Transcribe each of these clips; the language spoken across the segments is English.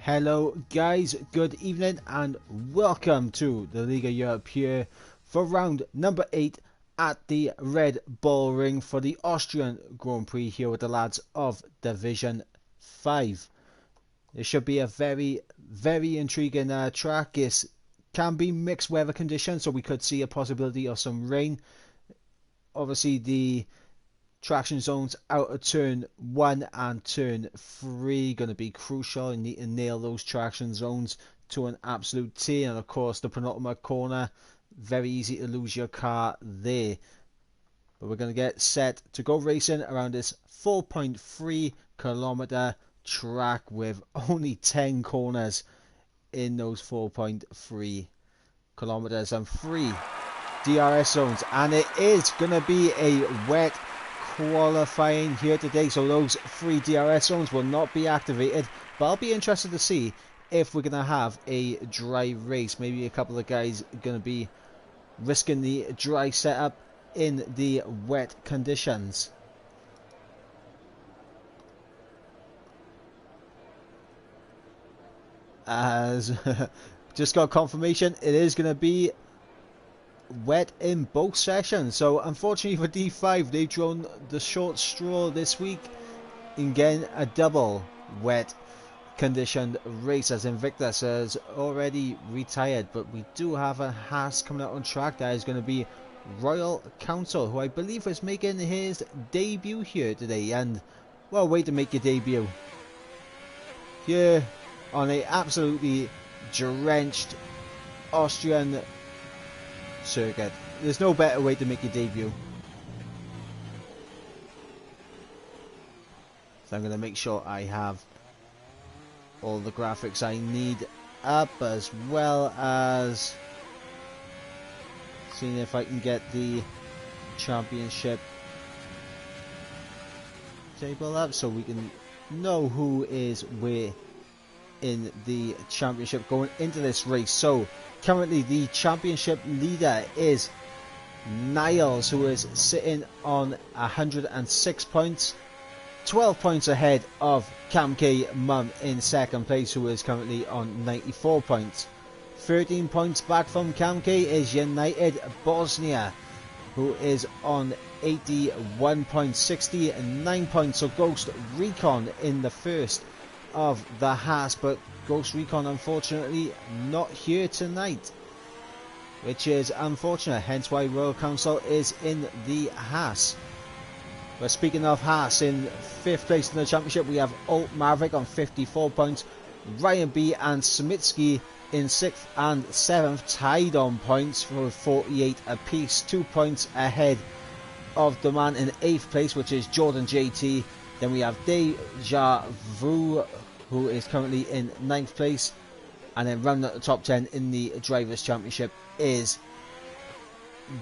Hello guys, good evening and welcome to the Liga Europe here for round number 8 at the Red Bull Ring for the Austrian Grand Prix here with the lads of Division 5. It should be a very intriguing track. It can be mixed weather conditions, so we could see a possibility of some rain. Obviously the traction zones out of turn 1 and turn 3 going to be crucial. You need to nail those traction zones to an absolute T, and of course the penultimate corner, very easy to lose your car there. But we're going to get set to go racing around this 4.3 kilometer track with only 10 corners in those 4.3 kilometers and 3 DRS zones, and it is going to be a wet qualifying here today, so those 3 DRS zones will not be activated, but I'll be interested to see if we're going to have a dry race. Maybe a couple of guys are going to be risking the dry setup in the wet conditions. As just got confirmation, it is going to be wet in both sessions, so unfortunately for D5 they've drawn the short straw this week in getting a double wet conditioned race, as Invictus has already retired. But we do have a Haas coming out on track. That is going to be Royal Council, who I believe is making his debut here today, and well, way to make your debut here on a absolutely drenched Austrian circuit. There's no better way to make your debut. So I'm going to make sure I have all the graphics I need up, as well as seeing if I can get the championship table up so we can know who is where in the championship going into this race. So currently the championship leader is Niles, who is sitting on 106 points, 12 points ahead of Cam K Mum in second place, who is currently on 94 points. 13 points back from Cam K is United Bosnia, who is on 81 points, 69 points. So Ghost Recon in the first of the Haas, but Ghost Recon unfortunately not here tonight, which is unfortunate, hence why Royal Council is in the Haas. But speaking of Haas, in 5th place in the championship we have Alt Maverick on 54 points, Ryan B and Smitsky in 6th and 7th tied on points for 48 apiece, 2 points ahead of the man in 8th place, which is Jordan JT. Then we have Deja Vu, who is currently in 9th place, and then rounding out the top 10 in the Drivers' Championship is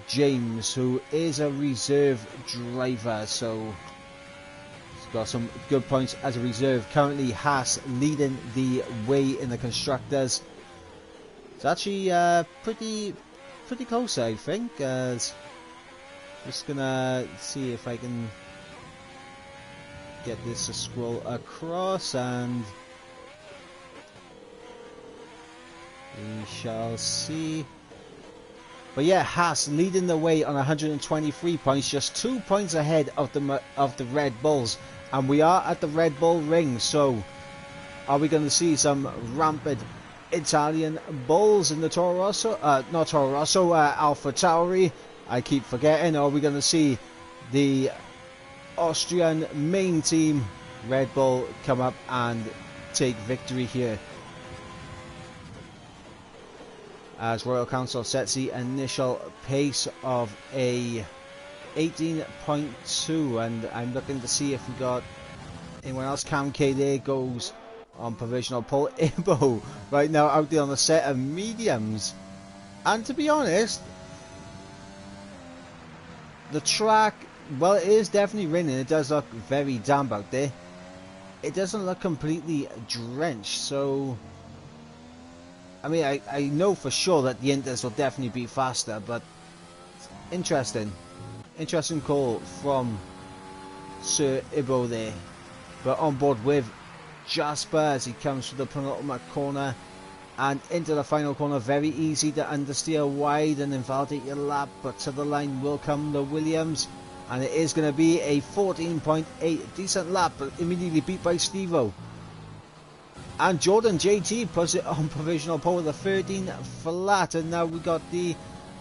James, who is a reserve driver, so he's got some good points as a reserve. Currently Haas leading the way in the Constructors. It's actually pretty close, I think. Just gonna see if I can get this to scroll across, and we shall see. But yeah, Haas leading the way on 123 points, just 2 points ahead of the Red Bulls, and we are at the Red Bull Ring. So are we going to see some rampant Italian bulls in the Toro Rosso? Not Toro Rosso, Alpha Tauri. I keep forgetting. Or are we going to see the Austrian main team, Red Bull, come up and take victory here, as Royal Council sets the initial pace of a 18.2, and I'm looking to see if we got anyone else. Cam K there goes on provisional pole. Ibo right now out there on the set of mediums, and to be honest, the track, well, it is definitely raining. It does look very damp out there. It doesn't look completely drenched, so I mean, I know for sure that the Inters will definitely be faster, but interesting call from Sir Ibo there. But on board with Jasper as he comes through the penultimate corner and into the final corner. Very easy to understeer wide and invalidate your lap, but to the line will come the Williams, and it is going to be a 14.8 decent lap, but immediately beat by Stevo. And Jordan JT puts it on provisional pole with a 13 flat, and now we got the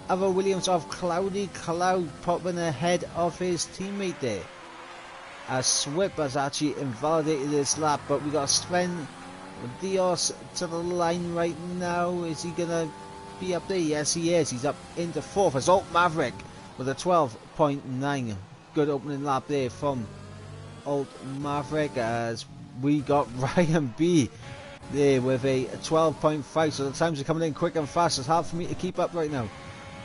other Williams of Cloudy Cloud popping ahead of his teammate there. As Swip has actually invalidated this lap, but we got Sven Dios to the line right now. Is he going to be up there? Yes, he is. He's up into 4th as Alt Maverick with a 12.9. Good opening lap there from Alt Maverick, as we got Ryan B there with a 12.5. So the times are coming in quick and fast. It's hard for me to keep up right now.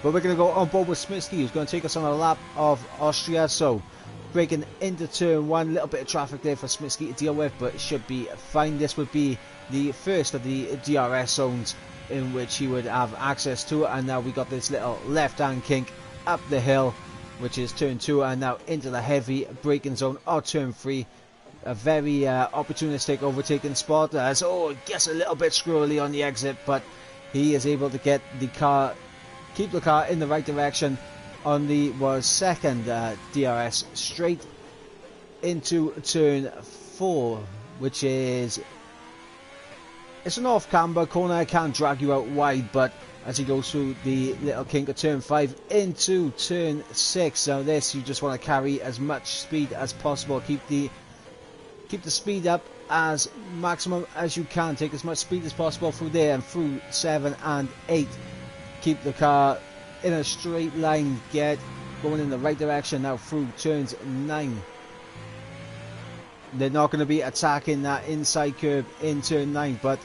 But we're going to go on board with Smitsky, who's going to take us on a lap of Austria. So breaking into turn 1, a little bit of traffic there for Smitsky to deal with, but it should be fine. This would be the first of the DRS zones in which he would have access to, and now we got this little left hand kink up the hill, which is turn 2, and now into the heavy braking zone of turn 3. A very opportunistic overtaking spot, as it gets a little bit squirrely on the exit, but he is able to get the car, keep the car in the right direction on the second DRS straight into turn 4, which is, it's an off camber corner. I can't drag you out wide, but as he goes through the little kink of turn 5 into turn 6, now this you just want to carry as much speed as possible, keep the speed up as maximum as you can, take as much speed as possible through there and through 7 and 8, keep the car in a straight line, get going in the right direction now through turns 9. They're not going to be attacking that inside curb in turn 9, but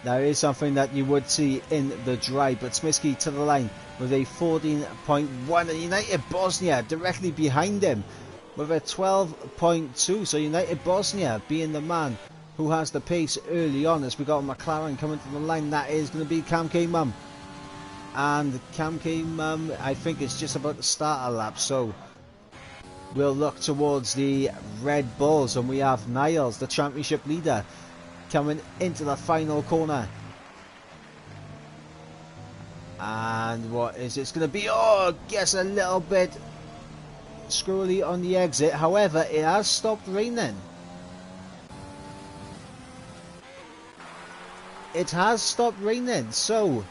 there is something that you would see in the drive. But Smitsky to the line with a 14.1, and United Bosnia directly behind him with a 12.2. So United Bosnia being the man who has the pace early on, as we got McLaren coming to the line. That is going to be Cam K Mum. And Cam K Mum, I think, is just about to start a lap, so we'll look towards the Red Bulls, and we have Niles, the championship leader, coming into the final corner. And what is it's going to be? Gets a little bit squirrely on the exit. However, it has stopped raining. It has stopped raining, so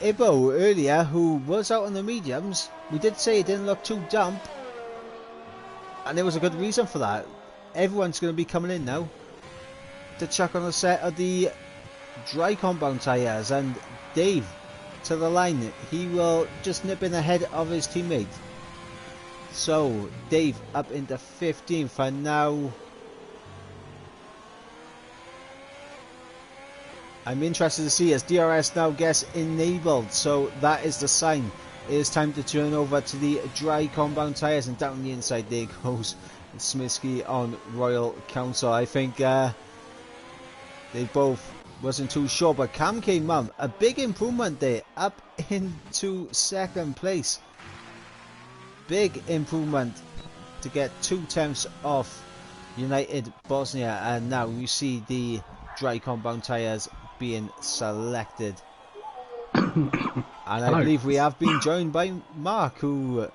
Ibo earlier, who was out on the mediums, we did say it didn't look too damp, and there was a good reason for that. Everyone's going to be coming in now to chuck on a set of the dry compound tyres, and Dave to the line. He will just nip in ahead of his teammate. So Dave up into 15th for now. I'm interested to see as DRS now gets enabled, so that is the sign. It is time to turn over to the dry compound tyres, and down the inside there goes Smitsky on Royal Council. I think they both wasn't too sure, but Cam K Mum, a big improvement there, up into 2nd place. Big improvement to get 2/10 off United Bosnia, and now you see the dry compound tyres being selected. And I believe we have been joined by Mark, who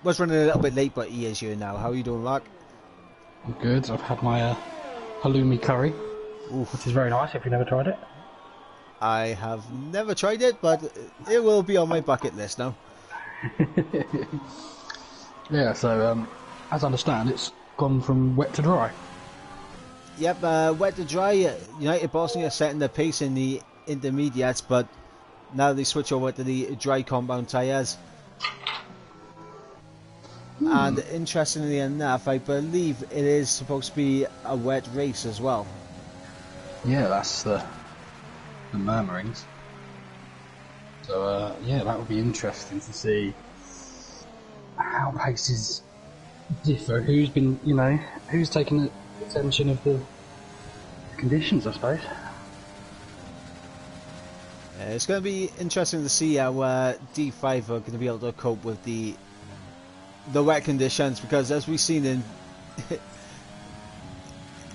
was running a little bit late, but he is here now. How are you doing, Mark? I'm good. I've had my halloumi curry, which is very nice if you've never tried it. I have never tried it, but it will be on my bucket list now. Yeah, so as I understand, it's gone from wet to dry. Yep, wet to dry. United Bosnia are setting the pace in the intermediates, but now they switch over to the dry compound tyres. And interestingly enough, I believe it is supposed to be a wet race as well. Yeah, that's the murmurings. So yeah, that would be interesting to see how paces differ. Who's been, who's taken the attention of the conditions, I suppose. It's going to be interesting to see how D5 are going to be able to cope with the wet conditions, because as we've seen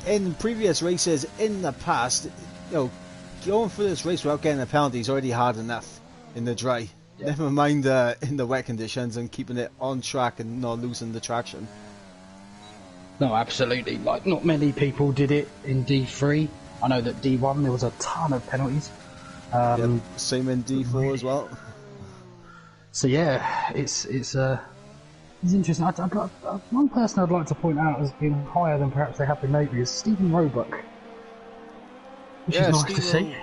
in previous races in the past, going for this race without getting a penalty is already hard enough in the dry. Yeah. Never mind in the wet conditions and keeping it on track and not losing the traction. No, absolutely. Like, not many people did it in D3. I know that D1 there was a ton of penalties. Same in D4 as well. So yeah, it's interesting. One person I'd like to point out has been higher than perhaps they have been lately is Stephen Roebuck, which is nice to see.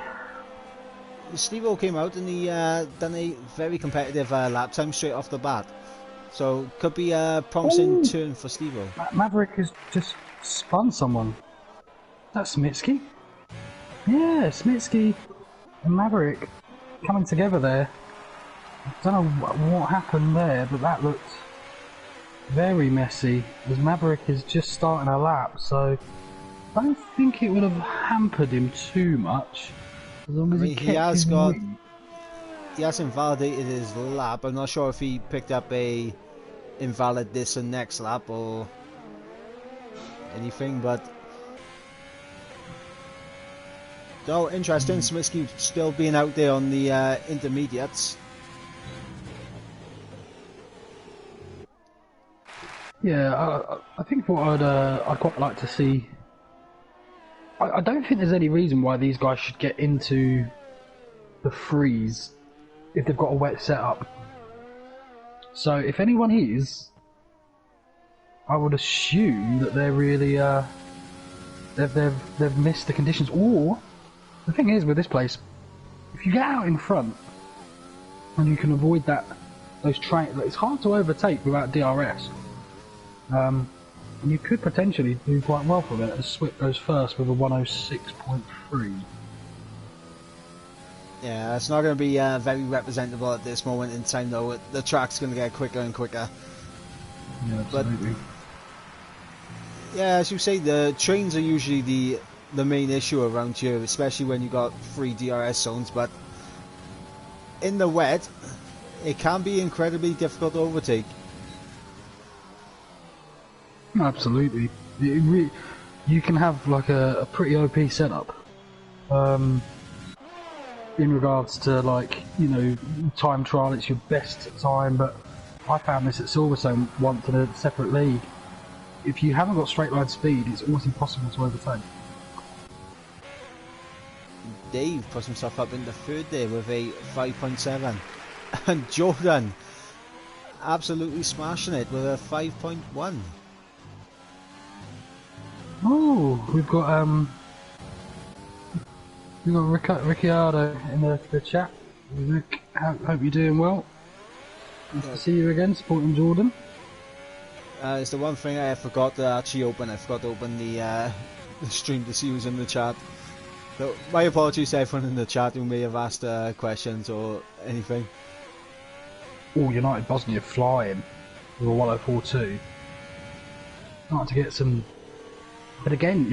Steve-O came out and he done a very competitive lap time straight off the bat. So could be a promising turn for Steve-O. Maverick has just spun someone. That's Smitsky. Yeah, Smitsky and Maverick coming together there. I don't know what happened there, but that looked very messy as Maverick is just starting a lap, so I don't think it would have hampered him too much as long as he has invalidated his lap. I'm not sure if he picked up a invalid this and next lap or anything, but interesting. Smitsky still being out there on the intermediates. Yeah, I think what I'd quite like to see. I don't think there's any reason why these guys should get into the freeze if they've got a wet setup. So if anyone is, I would assume that they're really they've missed the conditions. Or the thing is with this place, if you get out in front and you can avoid those trains, it's hard to overtake without DRS. And you could potentially do quite well from it as Swift goes first with a 106.3. Yeah, it's not going to be very representable at this moment in time, though. The track's going to get quicker and quicker. Yeah, absolutely. But, yeah, as you say, the trains are usually the main issue around here, especially when you got 3 DRS zones. But in the wet, it can be incredibly difficult to overtake. Absolutely. You can have like a pretty OP setup in regards to, like, time trial. It's your best time, but I found this at Silverstone once in a separate league. If you haven't got straight line speed, it's almost impossible to overtake. Dave puts himself up in the third there with a 5.7 and Jordan absolutely smashing it with a 5.1. Oh, we've got Ricciardo in the chat. Rick, hope you're doing well. Nice to see you again, supporting Jordan. It's the one thing I forgot to actually open. I forgot to open the stream to see who's in the chat. So my apologies to everyone in the chat who may have asked questions or anything. Oh, United Bosnia flying with a 104.2. Starting to get some. But again,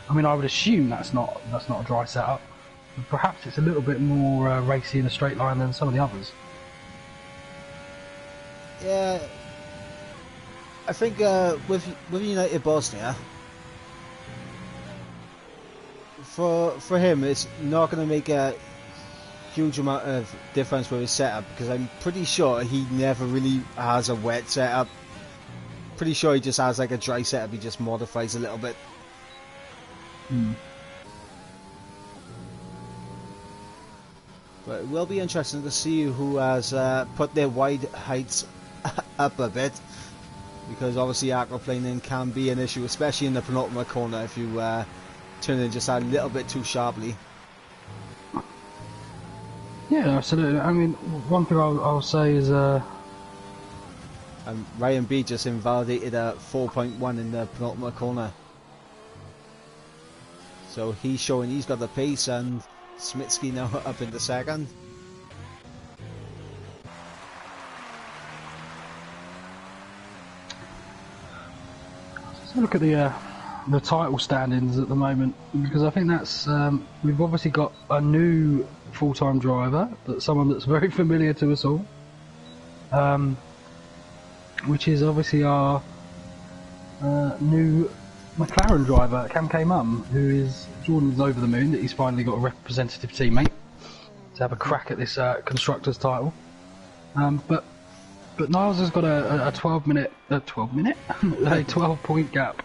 I would assume that's not a dry setup. But perhaps it's a little bit more racy in a straight line than some of the others. Yeah, I think with United Bosnia, for him, it's not going to make a huge amount of difference with his setup, because I'm pretty sure he never really has a wet setup. Pretty sure he just has like a dry setup, he just modifies a little bit. But it will be interesting to see who has put their wide heights up a bit, because obviously aquaplaning can be an issue, especially in the penultimate corner if you turn it just a little bit too sharply. Yeah, absolutely. I mean, one thing I'll say is Ryan B just invalidated a 4.1 in the penultimate corner. So he's showing he's got the pace, and Smitsky now up in the second. Let's look at the title standings at the moment, because I think that's we've obviously got a new full-time driver, but someone that's very familiar to us all. Which is obviously our new McLaren driver Cam K Mum, who is Jordan's over the moon that he's finally got a representative teammate to have a crack at this constructors title. But Niles has got a 12-point gap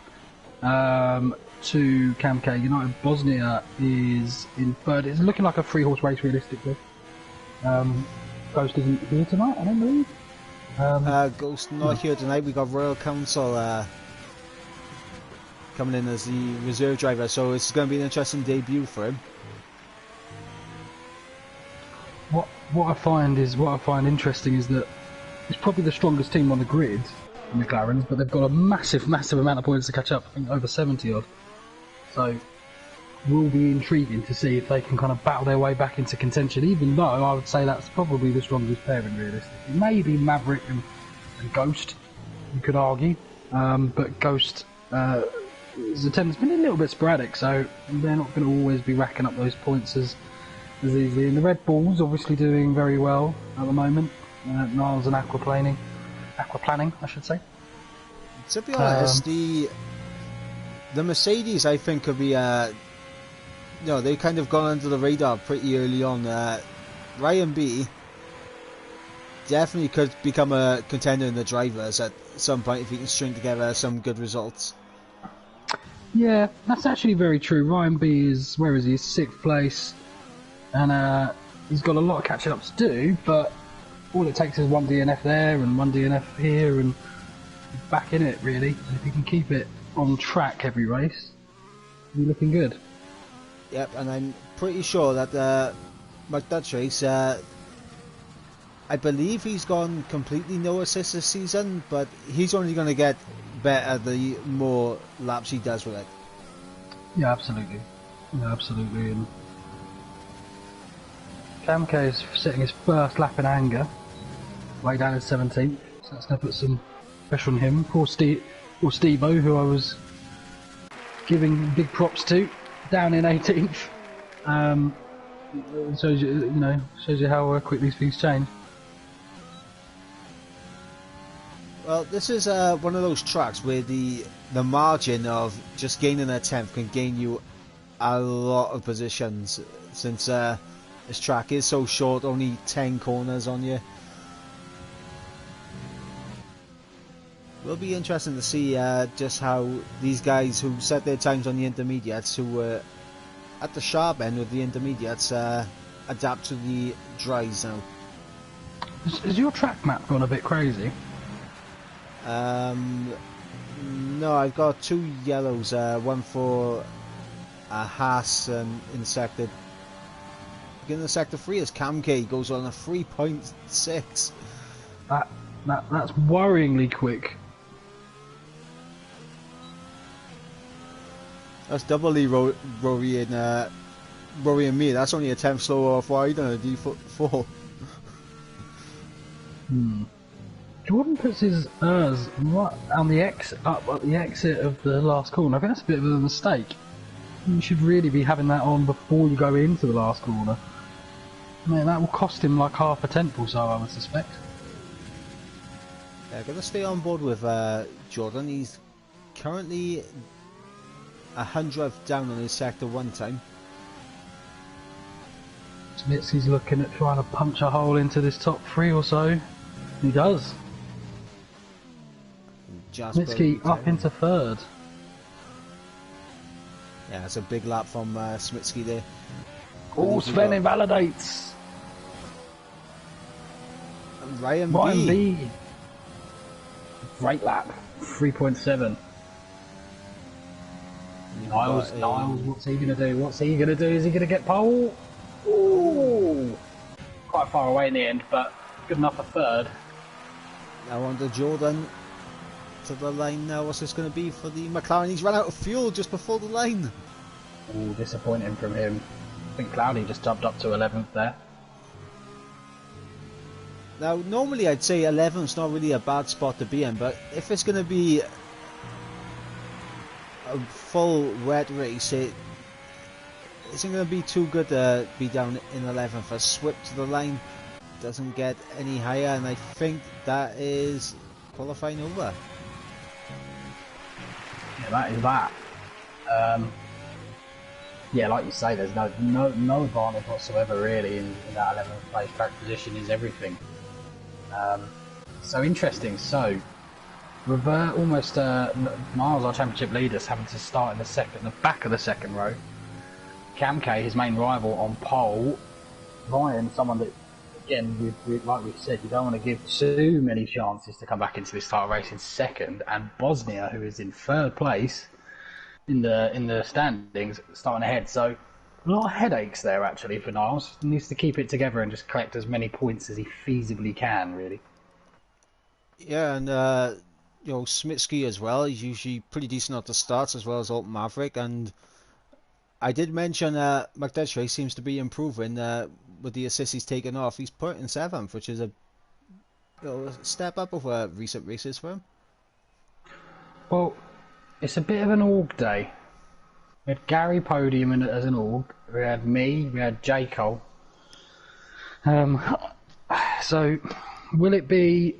to Cam K. United Bosnia is in third. It's looking like a 3-horse race realistically. Ghost isn't here tonight, I don't believe. Ghost not here tonight. We got Royal Council coming in as the reserve driver, so it's going to be an interesting debut for him. What I find interesting is that it's probably the strongest team on the grid, the McLarens, but they've got a massive amount of points to catch up. I think over 70 odd. So will be intriguing to see if they can kind of battle their way back into contention. Even though I would say that's probably the strongest pairing realistically. Maybe Maverick and Ghost, you could argue, but Ghost. His attempts been a little bit sporadic, so they're not going to always be racking up those points as easily. And the Red Bulls obviously doing very well at the moment. Niles and aquaplaning, I should say. To be honest, the Mercedes, I think, could be they've kind of gone under the radar pretty early on. Ryan B definitely could become a contender in the drivers at some point if he can string together some good results. Yeah, that's actually very true. Ryan B is, where is he? 6th place, and he's got a lot of catching up to do, but all it takes is one DNF there and one DNF here and back in it, really. If you can keep it on track every race, you're looking good. Yep, and I'm pretty sure that McDutch race, I believe he's gone completely no assists this season, but he's only going to get better the more laps he does with it. Yeah, absolutely. And Cam K is setting his first lap in anger, way down in 17th, so that's going to put some pressure on him. Poor Steve-O, who I was giving big props to, down in 18th. Shows you how quick these things change. Well, this is one of those tracks where the margin of just gaining a tenth can gain you a lot of positions, since this track is so short, only 10 corners on you. Will be interesting to see just how these guys who set their times on the intermediates, who were at the sharp end with the intermediates, adapt to the dries now. Has your track map gone a bit crazy? No, I've got 2 yellows, one for a Haas and in sector. Beginning of sector 3 as Cam K goes on a 3.6. That's worryingly quick. That's doubly worrying me. That's only a 10th slower off wide on a D4. Jordan puts his right on the exit, up at the exit of the last corner. I think that's a bit of a mistake. You should really be having that on before you go into the last corner. Man, that will cost him like half a tenth or so, I would suspect. Yeah, gotta stay on board with Jordan. He's currently 100th down on his sector 1 time. Smitsky's looking at trying to punch a hole into this top 3 or so. He does. Smitsky up into 3rd. Yeah, it's a big lap from Smitsky there. Oh, Sven invalidates. And Ryan B. Great lap. 3.7. Niles, what's he going to do? Is he going to get pole? Ooh! Quite far away in the end, but good enough for 3rd. Now on to Jordan. To the line now. What's this going to be for the McLaren? He's run out of fuel just before the line. Ooh, disappointing from him. I think Cloudy just jumped up to 11th there. Now, normally I'd say 11th's not really a bad spot to be in, but if it's going to be a full wet race, it isn't going to be too good to be down in 11th. A swip to the line doesn't get any higher, and I think that is qualifying over. that is that. Yeah, like you say, there's no advantage whatsoever really in that 11th place. Track position is everything. So interesting. So revert almost Miles, our championship leaders, having to start in the back of the second row. Cam K, his main rival, on pole. Ryan, someone that, again, like we said, you don't want to give too many chances to come back into this title race in second. And Bosnia, who is in third place in the standings, starting ahead. So a lot of headaches there actually for Niles. He needs to keep it together and just collect as many points as he feasibly can, really. Yeah, and you know, Smitsky as well. He's usually pretty decent at the starts, as well as Alt Maverick. And I did mention McDesray seems to be improving with the assists he's taken off. He's put in 7th, which is a step up over recent races for him. Well, it's a bit of an org day. We had Gary podium as an org. We had me. We had J Cole. So, will it be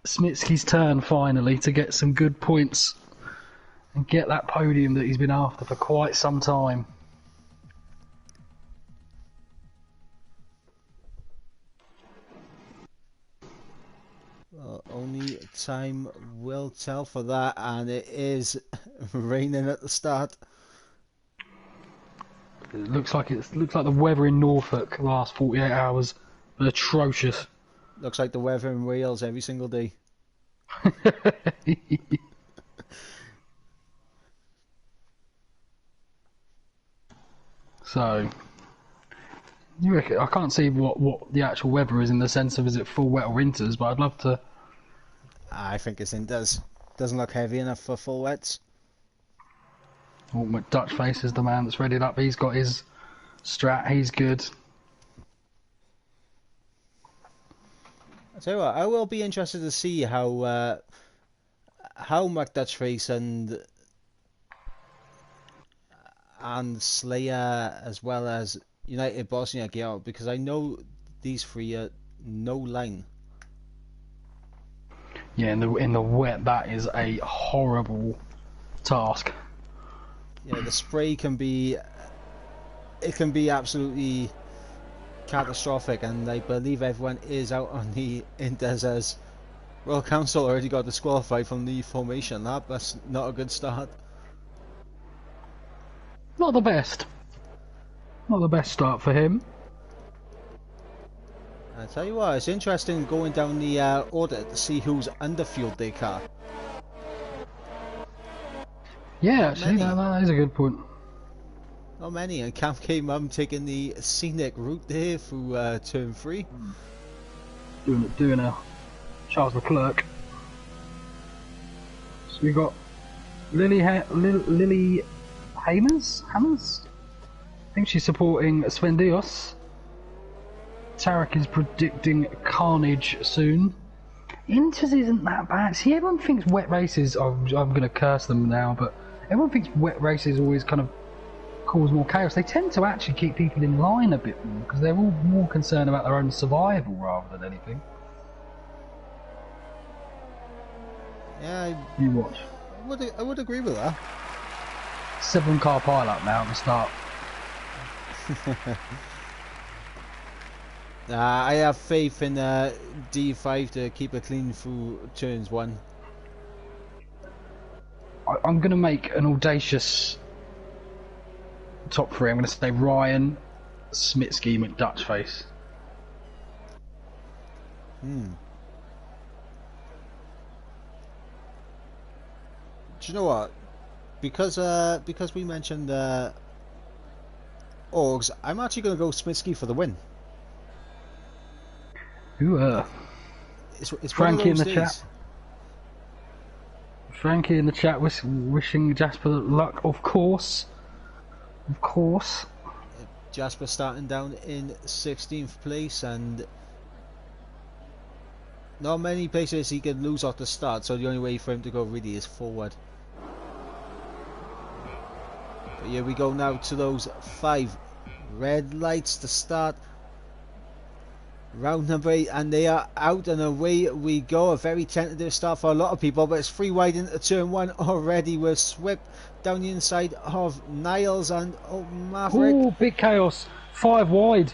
Smitsky's turn finally to get some good points and get that podium that he's been after for quite some time? Well, only time will tell for that, and it is raining at the start. It looks like the weather in Norfolk the last 48 hours was atrocious. Looks like the weather in Wales every single day. So, you reckon, I can't see what the actual weather is in the sense of is it full wet or winters, but I'd love to. I think it's in doesn't look heavy enough for full wets. Oh, McDutchface is the man that's readied up. He's got his strat. He's good. I tell you what, I will be interested to see how McDutchface and Slayer, as well as United Bosnia, get out, because I know these three are no line. Yeah, in the wet, that is a horrible task. Yeah, the spray can be absolutely catastrophic, and I believe everyone is out on the Indes as Royal Council already got disqualified from the formation lap. That's not a good start. Not the best. Not the best start for him. I tell you what, it's interesting going down the order to see who's underfueled their car. Yeah, actually, that is a good point. Not many, and Cam K Mum taking the scenic route there through turn 3. Doing a Charles Leclerc. So we got Lily Hammers? I think she's supporting Sven Dios. Tarek is predicting carnage soon. Inters isn't that bad. See, everyone thinks wet races, I'm going to curse them now, but everyone thinks wet races always kind of cause more chaos. They tend to actually keep people in line a bit more, because they're all more concerned about their own survival rather than anything. Yeah, You watch. I would agree with that. 7-car pile-up now at the start. I have faith in D5 to keep it clean through turns 1. I'm going to make an audacious top 3. I'm going to say Ryan, Smitsky, McDutchface. Do you know what? Because we mentioned Orgs, I'm actually going to go Smitsky for the win. Ooh, It's Frankie in the days. chat. Frankie in the chat wishing Jasper luck, of course. Of course. Jasper starting down in 16th place, and not many places he can lose off the start, so the only way for him to go really is forward. But here we go now to those 5 red lights to start. Round number 8, and they are out and away we go. A very tentative start for a lot of people, but it's 3 wide into turn 1 already with Swip down the inside of Niles and Maverick. Ooh, big chaos. 5 wide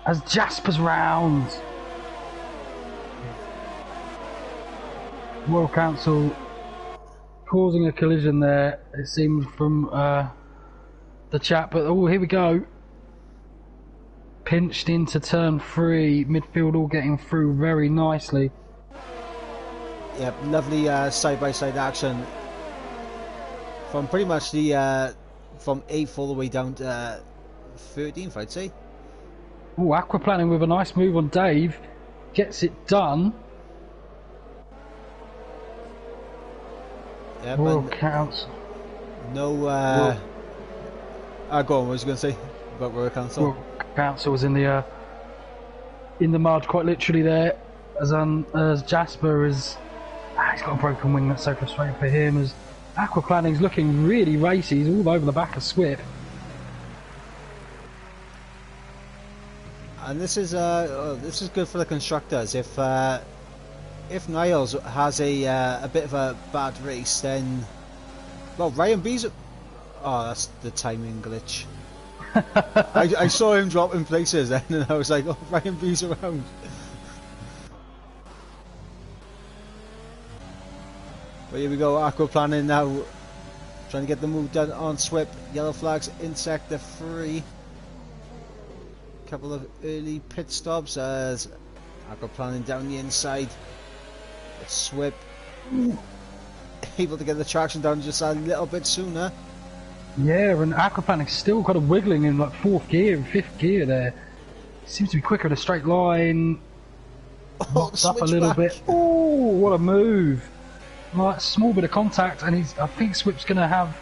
as Jasper's round. Royal Council causing a collision there, it seems, from the chat, but oh, here we go. Pinched into turn 3, midfield all getting through very nicely. Yep, lovely side-by-side action from pretty much the from 8th all the way down to 13th, I'd say. Oh, aquaplaning with a nice move on Dave, gets it done. Yep, Royal Council. No, go on, what was you going to say about Royal Council? Royal Council was in the mud, quite literally there, as Jasper is. He's got a broken wing. That's so frustrating for him. As aquaplaning's looking really racy. He's all over the back of Swip. And this is good for the constructors. If Niles has a bit of a bad race, then well, Ryan B's. Oh, that's the timing glitch. I saw him drop in places then, and I was like, oh, Ryan B's around. But here we go, aquaplaning now, trying to get the move done on Swip. Yellow flags in sector 3. Couple of early pit stops as aquaplaning down the inside. Swip able to get the traction down just a little bit sooner. Yeah, and aquaplaning's still kind of wiggling in like 4th gear and 5th gear there. Seems to be quicker in a straight line. Locks up a little bit. Oh, what a move! Like, small bit of contact, and I think Swip's going to have.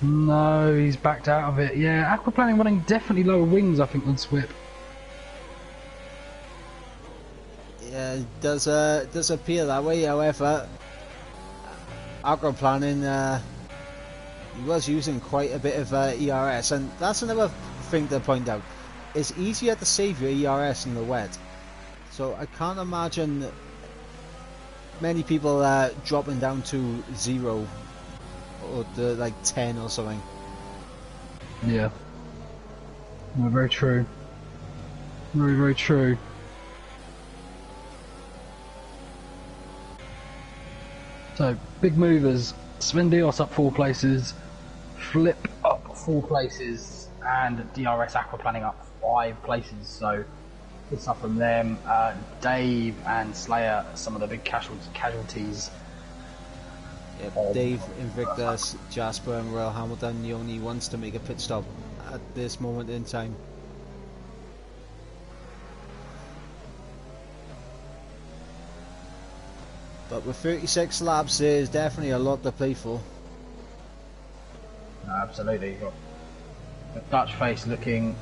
No, he's backed out of it. Yeah, aquaplaning running definitely lower wings, I think, than Swip. Yeah, it does appear that way. However, aquaplaning he was using quite a bit of ERS, and that's another thing to point out. It's easier to save your ERS in the wet, so I can't imagine many people dropping down to 0 or to like 10 or something. Yeah. No, very true. Very, very true. So, big movers. Sven Dios up 4 places, Flip up 4 places, and DRS Aquaplaning up 5 places. So, good stuff from them. Dave and Slayer, some of the big casualties. Yep, Dave, Invictus, Jasper and Royal Hamilton, the only ones to make a pit stop at this moment in time. But with 36 laps, there's definitely a lot to play for. No, absolutely. You've got the Dutch face looking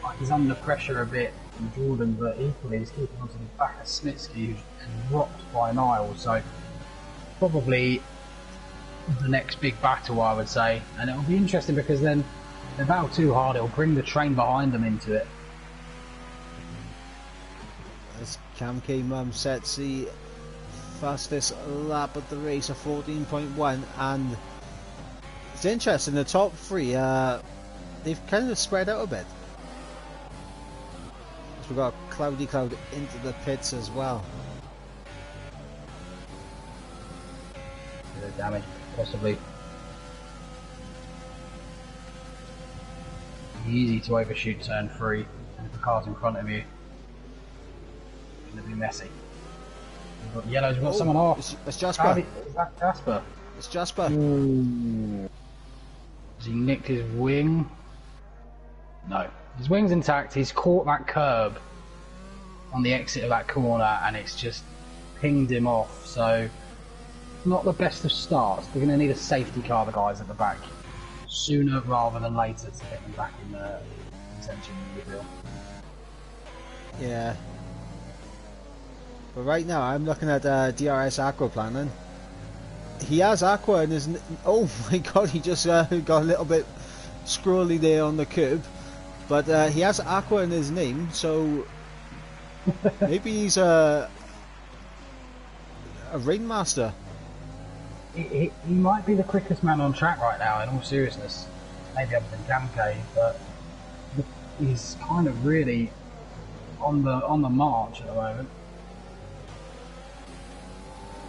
like he's under pressure a bit from Jordan, but equally he's keeping onto the back of Smitsky, who's rocked by Niles. So probably the next big battle, I would say. And it'll be interesting because then if they battle too hard, it'll bring the train behind them into it. As Cam K Mum sets the fastest lap of the race of 14.1, and it's interesting, the top 3 they've kind of spread out a bit. So we've got Cloudy Cloud into the pits as well. Bit of damage, possibly. Easy to overshoot turn 3, and if the car's in front of you, it's going to be messy. We've got yellows, we've got someone off. It's Jasper. Is that Jasper? It's Jasper. Ooh. Has he nicked his wing? No. His wing's intact. He's caught that curb on the exit of that corner and it's just pinged him off. So, not the best of starts. They're going to need a safety car, the guys at the back, sooner rather than later to get them back in contention, you feel. Yeah. But right now, I'm looking at DRS Aquaplaning. He has Aqua in his... Oh my god, he just got a little bit scrolly there on the curb. But he has Aqua in his name, so maybe he's a Rainmaster. He might be the quickest man on track right now, in all seriousness. Maybe other than Gamke, but he's kind of really on the march at the moment.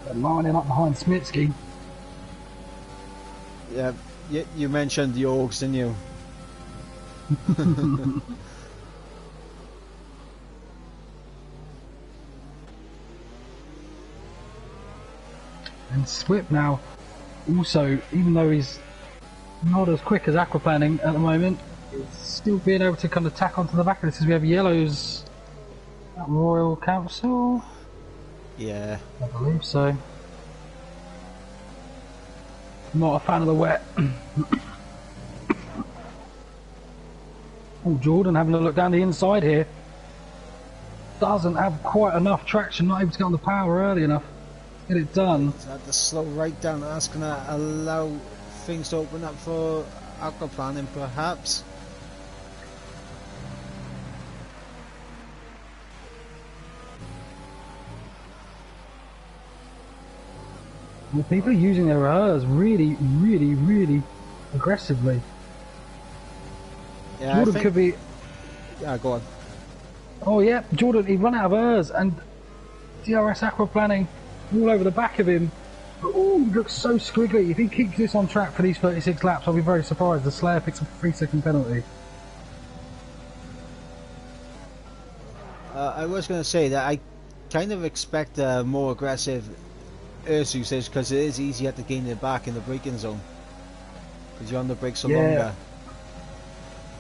They're lining up behind Smitsky. Yeah, you mentioned the Orgs, didn't you? And Swip now, also, even though he's not as quick as Aquaplaning at the moment, he's still being able to kind of tack onto the back of this as we have Yellows at Royal Council. Yeah. I believe so. Not a fan of the wet. Oh, Jordan having a look down the inside here. Doesn't have quite enough traction, not able to get on the power early enough. Get it done. He's had to slow right down. That's going to allow things to open up for aquaplaning, perhaps. Well, people are using their errs really aggressively. Yeah, Jordan could be. Yeah, go on. Oh yeah, Jordan. He run out of errs and DRS aquaplaning all over the back of him. Oh, he looks so squiggly. If he keeps this on track for these 36 laps, I'll be very surprised. The Slayer picks up a 3-second penalty. I was going to say that I kind of expect a more aggressive Earth usage because it is easier to gain it back in the braking zone because you're on the brakes so longer.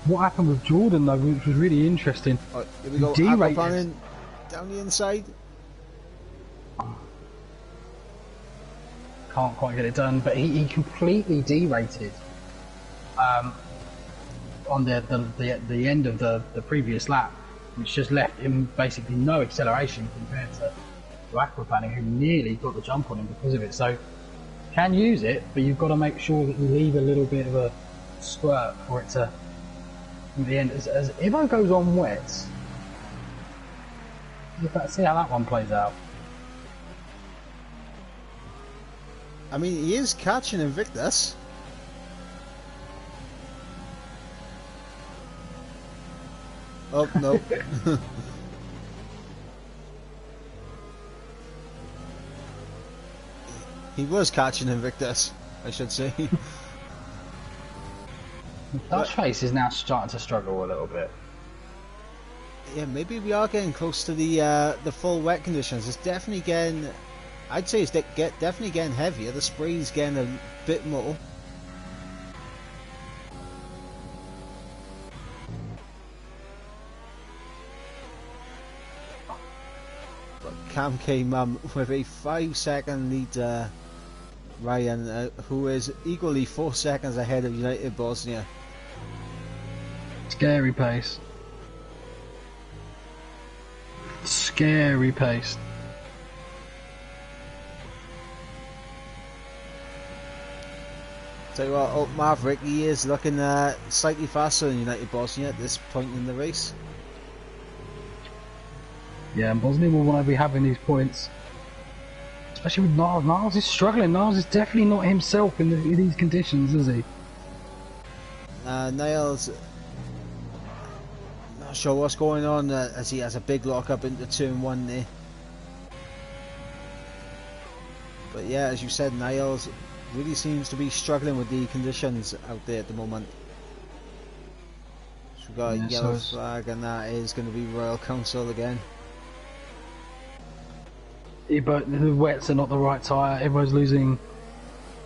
What happened with Jordan though, which was really interesting? Oh, here we go. Derated. Aquaplaning down the inside. Can't quite get it done, but he completely derated on the end of the previous lap, which just left him basically no acceleration compared to aquaplaning, who nearly got the jump on him because of it. So can use it, but you've got to make sure that you leave a little bit of a squirt for it to at the end. As Ivo goes on wets, let's see how that one plays out. I mean, he is catching Invictus. Oh, no. He was catching Invictus, I should say. Dutch Face is now starting to struggle a little bit. Yeah, maybe we are getting close to the full wet conditions. It's definitely getting... I'd say it's definitely getting heavier. The spray's getting a bit more. But Cam came with a 5-second lead to Ryan, who is equally 4 seconds ahead of United Bosnia. Scary pace. Scary pace. Tell you what, oh, Maverick, he is looking slightly faster than United Bosnia at this point in the race. Yeah, and Bosnia will want to be having these points. Especially with Niles. Niles is struggling. Niles is definitely not himself in these conditions, is he? Niles, not sure what's going on as he has a big lock up into turn 1 there. But yeah, as you said, Niles really seems to be struggling with the conditions out there at the moment. So we've got a yellow flag, and that is going to be Royal Council again. Yeah, but the wets are not the right tyre. Everyone's losing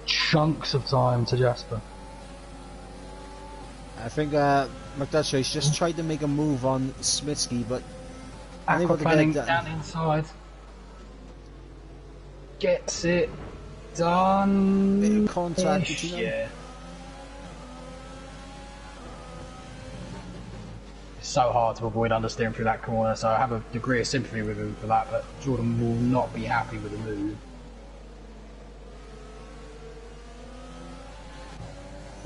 chunks of time to Jasper. I think McDutcher's just tried to make a move on Smitsky, but Aquaplaning down inside. Gets it done. Bit of contact between them. Yeah. It's so hard to avoid understeering through that corner, so I have a degree of sympathy with him for that, but Jordan will not be happy with the move.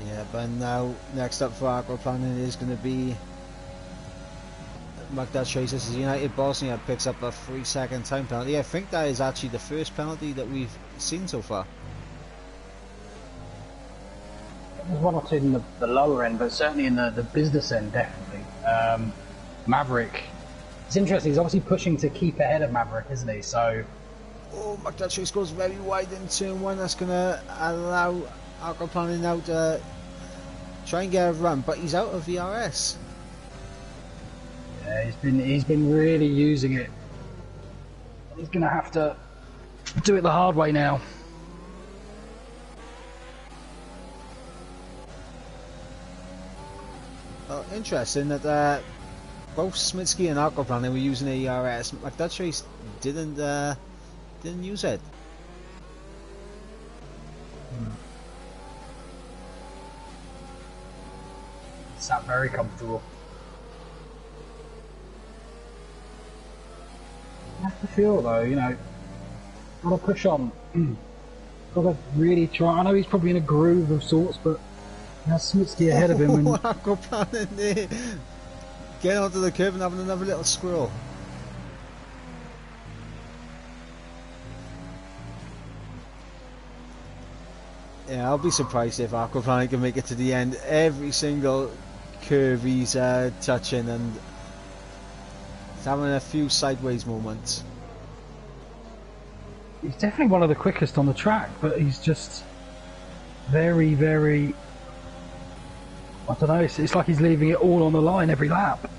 Yeah, but now next up for aquaplaning is going to be McDutch chases as United Bosnia picks up a 3-second time penalty. I think that is actually the first penalty that we've seen so far. There's one or two in the lower end, but certainly in the business end, definitely. Maverick. It's interesting. He's obviously pushing to keep ahead of Maverick, isn't he? So. Oh, McDutch goes very wide in turn one. That's going to allow Aquaplaning now to try and get a run, but he's out of VRS. Yeah, he's been really using it. He's going to have to do it the hard way now. Well, interesting that both Smitsky and Aquaplaning were using ARS. McDutch didn't use it. Sat very comfortable. I have to feel though, you know, gotta push on. Gotta really try. I know he's probably in a groove of sorts, but now Smitsky ahead of him. And Aquaplaning there, getting onto the curve and having another little squirrel. Yeah, I'll be surprised if Aquaplaning can make it to the end. Every single curve he's touching, and he's having a few sideways moments. He's definitely one of the quickest on the track, but he's just very, very... I don't know, it's like he's leaving it all on the line every lap.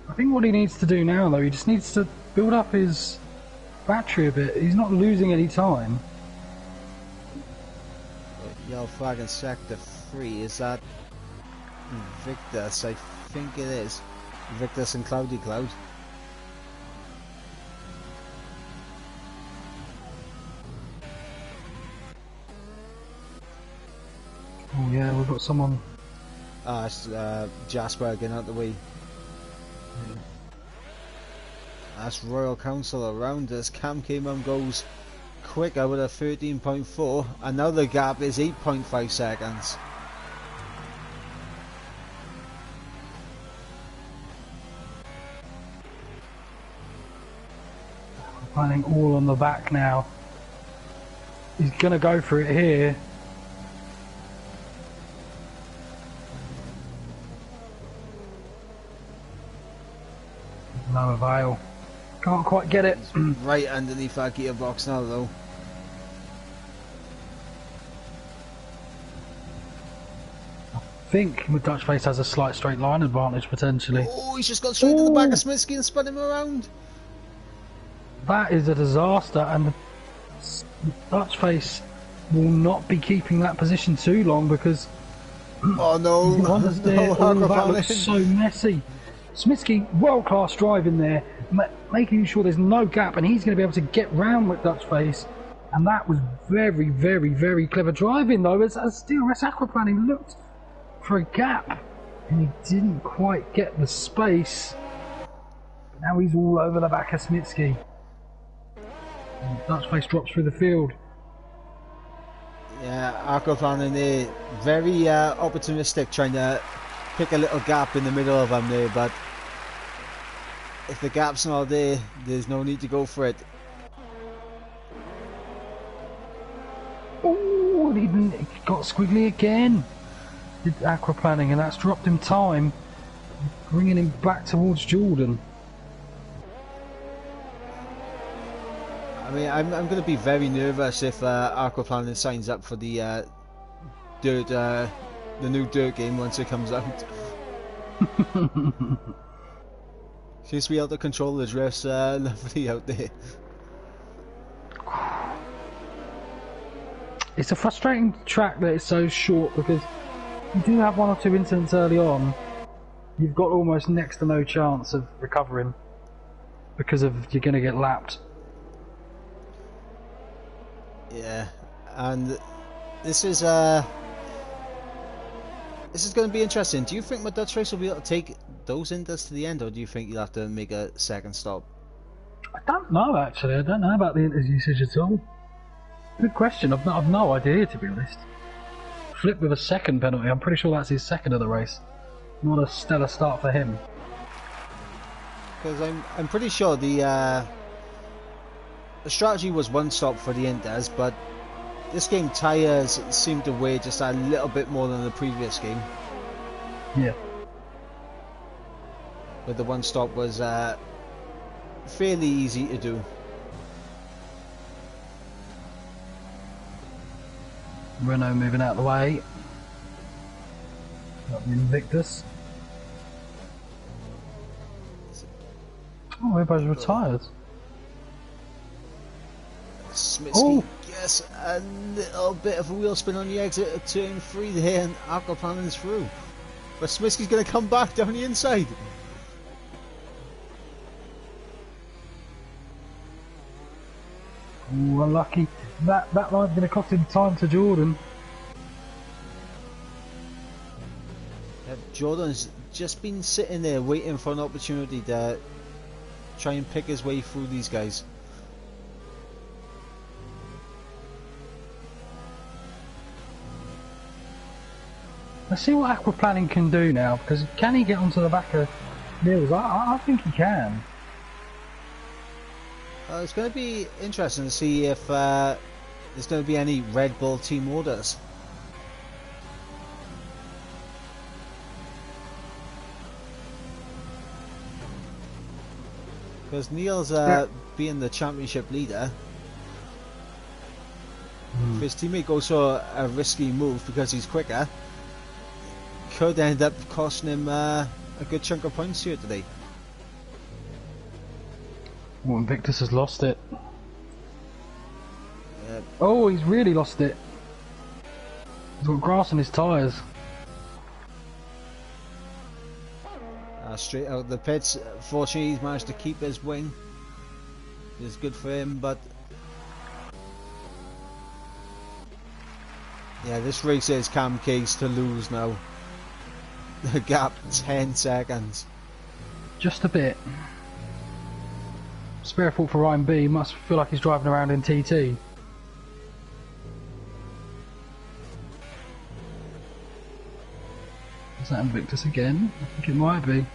I think what he needs to do now, though, he just needs to build up his battery a bit. He's not losing any time. Yellow flag in sector 3, is that Victus? I think it is. Victus and Cloudy Cloud. Oh yeah, we've got someone... It's Jasper getting out the way. Yeah. That's Royal Council around us. Cam K-Mum goes quicker with a 13.4, and now the gap is 8.5 seconds. Planning all on the back now. He's gonna go for it here. No avail. Can't quite get it. Right underneath our gearbox now, though. I think Dutch Face has a slight straight line advantage potentially. Oh, he's just gone straight to the back of Smitsky and spun him around. That is a disaster, and the Dutch Face will not be keeping that position too long because oh no, that looks so messy. Smitsky, world-class driving there, making sure there's no gap, and he's going to be able to get round with Dutch Face. And that was very, very, very clever driving, though. As DRS Aquaplaning looked for a gap, and he didn't quite get the space. But now he's all over the back of Smitsky. And Dutch Face drops through the field. Yeah, Aquaplaning there, very opportunistic, trying to pick a little gap in the middle of them there, but if the gap's not there, there's no need to go for it. Oh, he got squiggly again. Did Aquaplaning, and that's dropped him time, bringing him back towards Jordan. I mean, I'm going to be very nervous if Aquaplaning signs up for the the new Dirt game once it comes out. Seems to be able to control the drifts lovely out there. It's a frustrating track that it's so short because you do have one or two incidents early on. You've got almost next to no chance of recovering because of you're going to get lapped. Yeah, and this is going to be interesting. Do you think my Dutch race will be able to take those inders to the end, or do you think you'll have to make a second stop? I don't know actually. I don't know about the inters usage at all. Good question. I've no idea, to be honest. flip with a second penalty. I'm pretty sure that's his second of the race. Not a stellar start for him. Because I'm pretty sure the strategy was one stop for the Inters, but this game tyres seem to weigh just a little bit more than the previous game. Yeah. But the one stop was fairly easy to do. Renault moving out of the way. Got the Invictus. Oh, everybody's retired. Smitsky Oh. gets a little bit of a wheel spin on the exit at turn 3 there, and aquaplaning's through. But Smitsky's going to come back down the inside. Ooh, unlucky. That line's going to cost him time to Jordan. Jordan's just been sitting there waiting for an opportunity to try and pick his way through these guys. Let's see what aquaplaning can do now, because can he get onto the back of Mills? I think he can. It's going to be interesting to see if there's going to be any Red Bull team orders. Because Neil's being the championship leader. If his teammate goes for a risky move because he's quicker, could end up costing him a good chunk of points here today. Oh, Invictus has lost it. Oh, he's really lost it. He's got grass on his tyres. Straight out of the pits. Fortunately, he's managed to keep his wing. It's good for him, but yeah, this race is Cam Case to lose now. The gap 10 seconds. Just a bit. Spare fault for Ryan B. Must feel like he's driving around in TT. Is that Invictus again? I think it might be.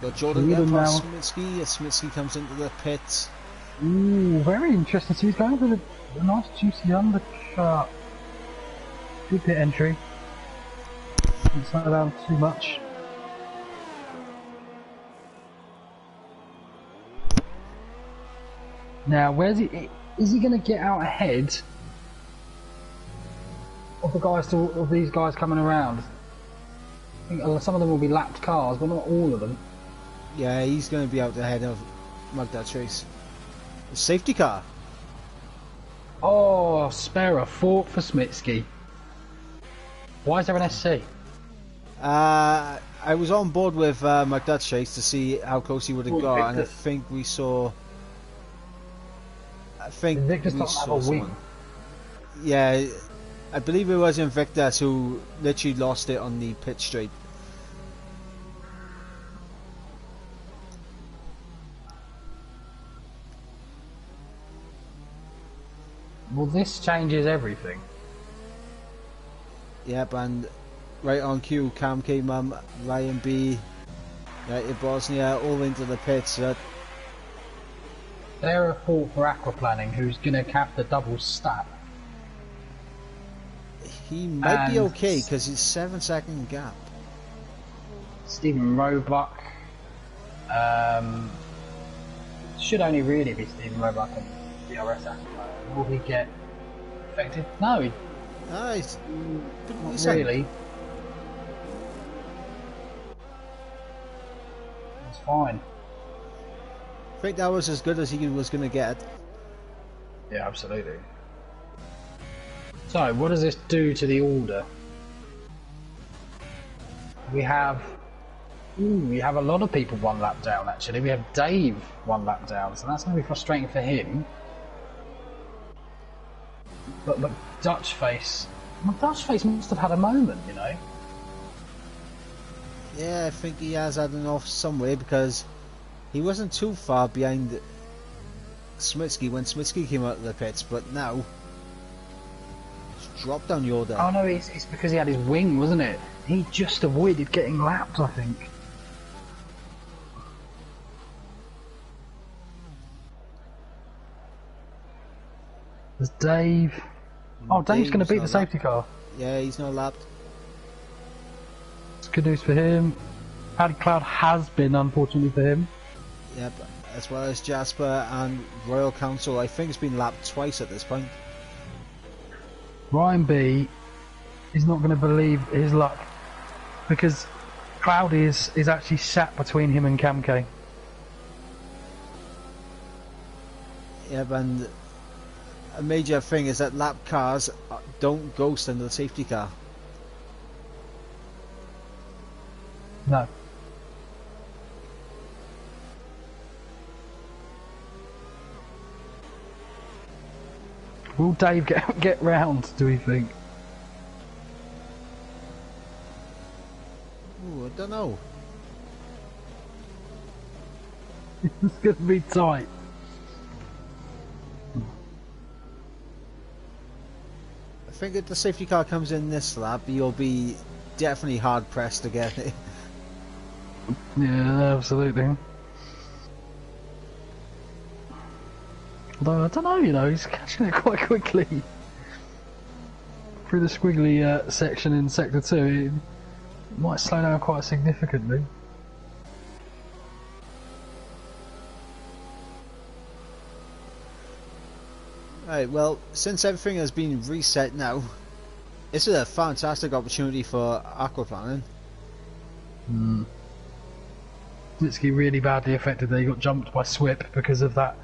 Got Jordan getting past Smitsky as Smitsky comes into the pits. Ooh, very interesting. So he's going for the nice juicy undercut. Good pit entry. Didn't slow down too much. Now, where's he? Is he going to get out ahead of the guys? Of these guys coming around? I think some of them will be lapped cars, but not all of them. Yeah, he's going to be out ahead of Magda Chase. The safety car. Oh, spare a fork for Smitsky. Why is there an SC? I was on board with Magda Chase to see how close he would have got, and I think we saw. I think Invictus we doesn't saw have a wing. someone. Yeah, I believe it was Invictus who literally lost it on the pit straight. Well, this changes everything. Yep, and right on cue, Cam K, Mum, Ryan B, United Bosnia, all into the pits. They're a fault for aquaplaning, who's going to have the double stat. He might be okay because it's 7-second gap. Stephen Roebuck. Should only really be Stephen Roebuck on DRS aquaplaning. Will he get affected? No, Nice. not really. It's fine. I think that was as good as he was going to get. Yeah, absolutely. So, what does this do to the order? We have a lot of people one lap down actually. We have Dave one lap down, so that's going to be frustrating for him. But Dutchface must have had a moment, you know. Yeah, I think he has had an off somewhere because he wasn't too far behind Smitsky when Smitsky came out of the pits, but now it's dropped down the order. Oh no, it's because he had his wing, wasn't it? He just avoided getting lapped, I think. There's Dave. Oh, Dave's going to beat the safety car. Yeah, he's not lapped. It's good news for him. Paddy Cloud has been, unfortunately for him. Yep, as well as Jasper and Royal Council. I think it's been lapped twice at this point. Ryan B is not going to believe his luck because Cloudy is actually sat between him and Camke. Yep, and a major thing is that lap cars don't ghost under the safety car. No. Will Dave get round, do we think? Ooh, I don't know. It's going to be tight. I think if the safety car comes in this lap, you'll be definitely hard pressed to get it. Yeah, absolutely. Although, I don't know, you know, he's catching it quite quickly. Through the squiggly section in Sector 2, it might slow down quite significantly. Right, well, since everything has been reset now, this is a fantastic opportunity for aquaplaning. Mitsuki really badly affected there. He got jumped by Swip because of that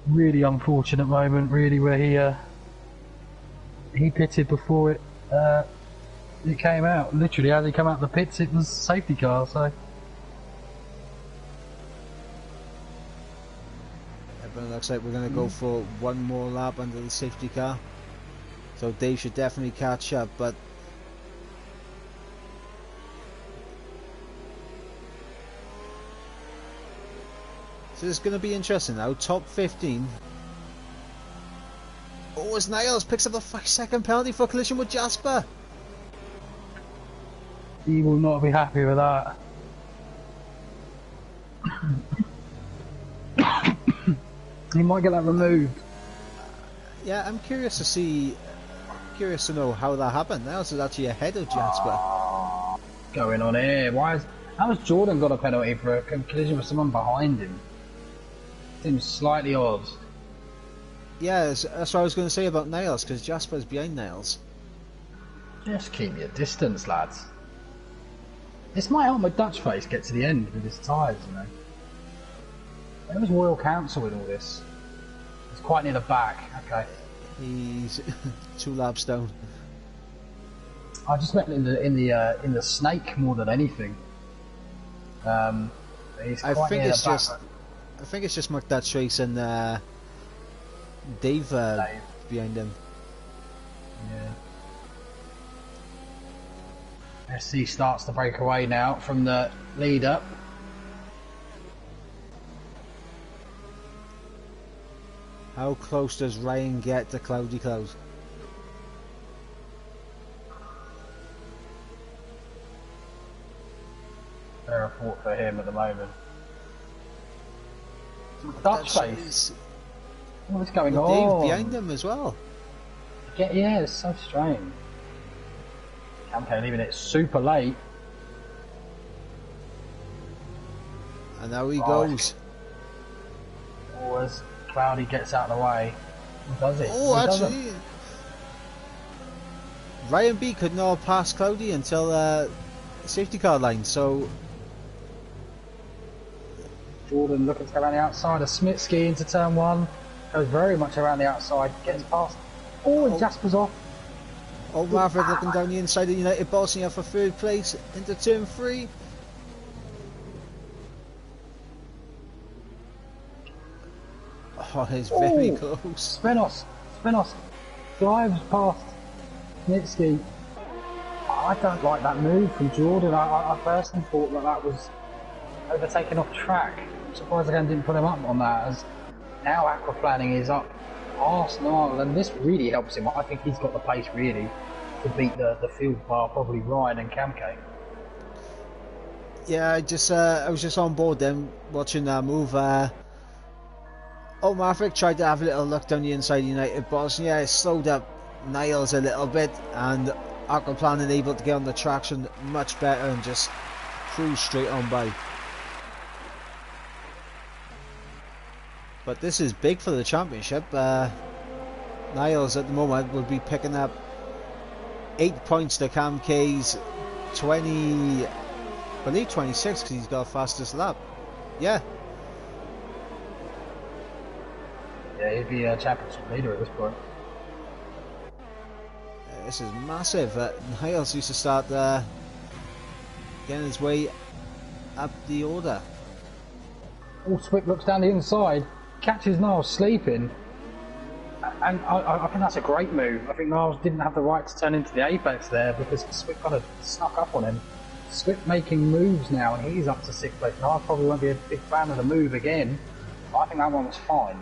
really unfortunate moment, really, where he pitted before it came out. Literally, as he came out of the pits, it was safety car. So, But it looks like we're going to go for one more lap under the safety car. So Dave should definitely catch up, but so it's going to be interesting now. Top 15. Oh, as Niles picks up the 5-second penalty for collision with Jasper. he will not be happy with that. He might get that removed. Yeah, I'm curious to know how that happened. Niles is actually ahead of Jasper. Going on here? How has Jordan got a penalty for a collision with someone behind him? Seems slightly odd. Yeah, that's what I was going to say about Niles, because Jasper's behind Niles. Just keep your distance, lads. This might help my Dutch face get to the end with his tyres, you know. Where was Royal Council in all this? It's quite near the back. Okay. He's 2 laps down. I just meant in the snake more than anything. He's I quite think near it's the back. just, I think it's just McDutch Race and Dave behind him. Yeah. SC starts to break away now from the lead up. How close does Ryan get to Cloudy Cloud? Fair report for him at the moment. Dutch face. What's going With on? Dave behind him as well. Yeah, it's so strange. Camco leaving it super late. And now he goes. Oh, as Cloudy gets out of the way. Does it? Oh, actually, Ryan B could not pass Cloudy until safety car line, so Jordan looking to go around the outside of Smitsky into turn 1. Goes very much around the outside, gets past. Oh, and Jasper's off. old Maverick looking down the inside of United Bosnia for 3rd place into turn 3. Oh, it's very close. Spenos drives past Smitsky. I don't like that move from Jordan. I personally thought that was overtaken off track. I'm surprised again didn't put him up on that, as Now aquaplaning is up past Niall, and this really helps him. I think he's got the pace really to beat the field bar, probably Ryan and Kamke. Yeah, I was just on board then watching that move. Maverick tried to have a little look down the inside United Bosnia. It slowed up Niles a little bit, and aquaplaning able to get on the traction much better and just cruise straight on by. But this is big for the championship. Niles at the moment will be picking up 8 points to Kamke's 20, I believe 26, because he's got fastest lap. Yeah. Yeah, he'd be a championship leader at this point. This is massive. Niles used to start getting his way up the order. Oh, Swift looks down the inside, catches Niles sleeping, and I think that's a great move. I think Niles didn't have the right to turn into the apex there because Swift kind of snuck up on him. Swift making moves now, and he's up to 6th place. Niles probably won't be a big fan of the move again, but I think that one was fine.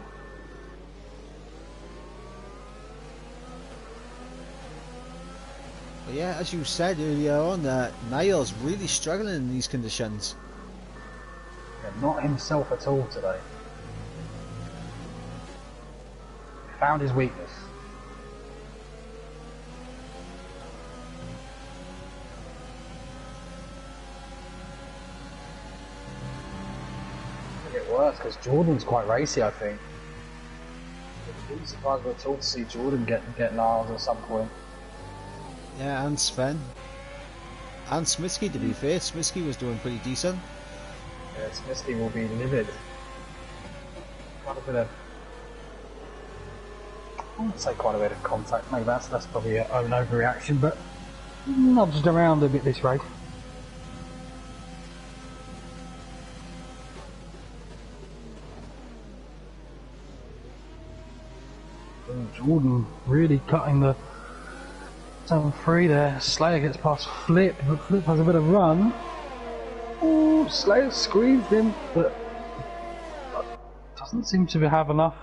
But yeah, as you said earlier on, Niles really struggling in these conditions. Yeah, not himself at all today. Found his weakness. It'll get worse because Jordan's quite racy, I think. I wouldn't be surprised at all to see Jordan get Niles at some point. Yeah, and Sven. And Smitsky, to be fair. Smitsky was doing pretty decent. Yeah, Smitsky will be livid. Quite a bit of... I wouldn't say quite a bit of contact. Maybe that's probably an overreaction, but nudged around a bit this race. Jordan really cutting the 7-3 there. Slayer gets past Flip, but Flip has a bit of run. Oh, Slayer squeezed him, but doesn't seem to have enough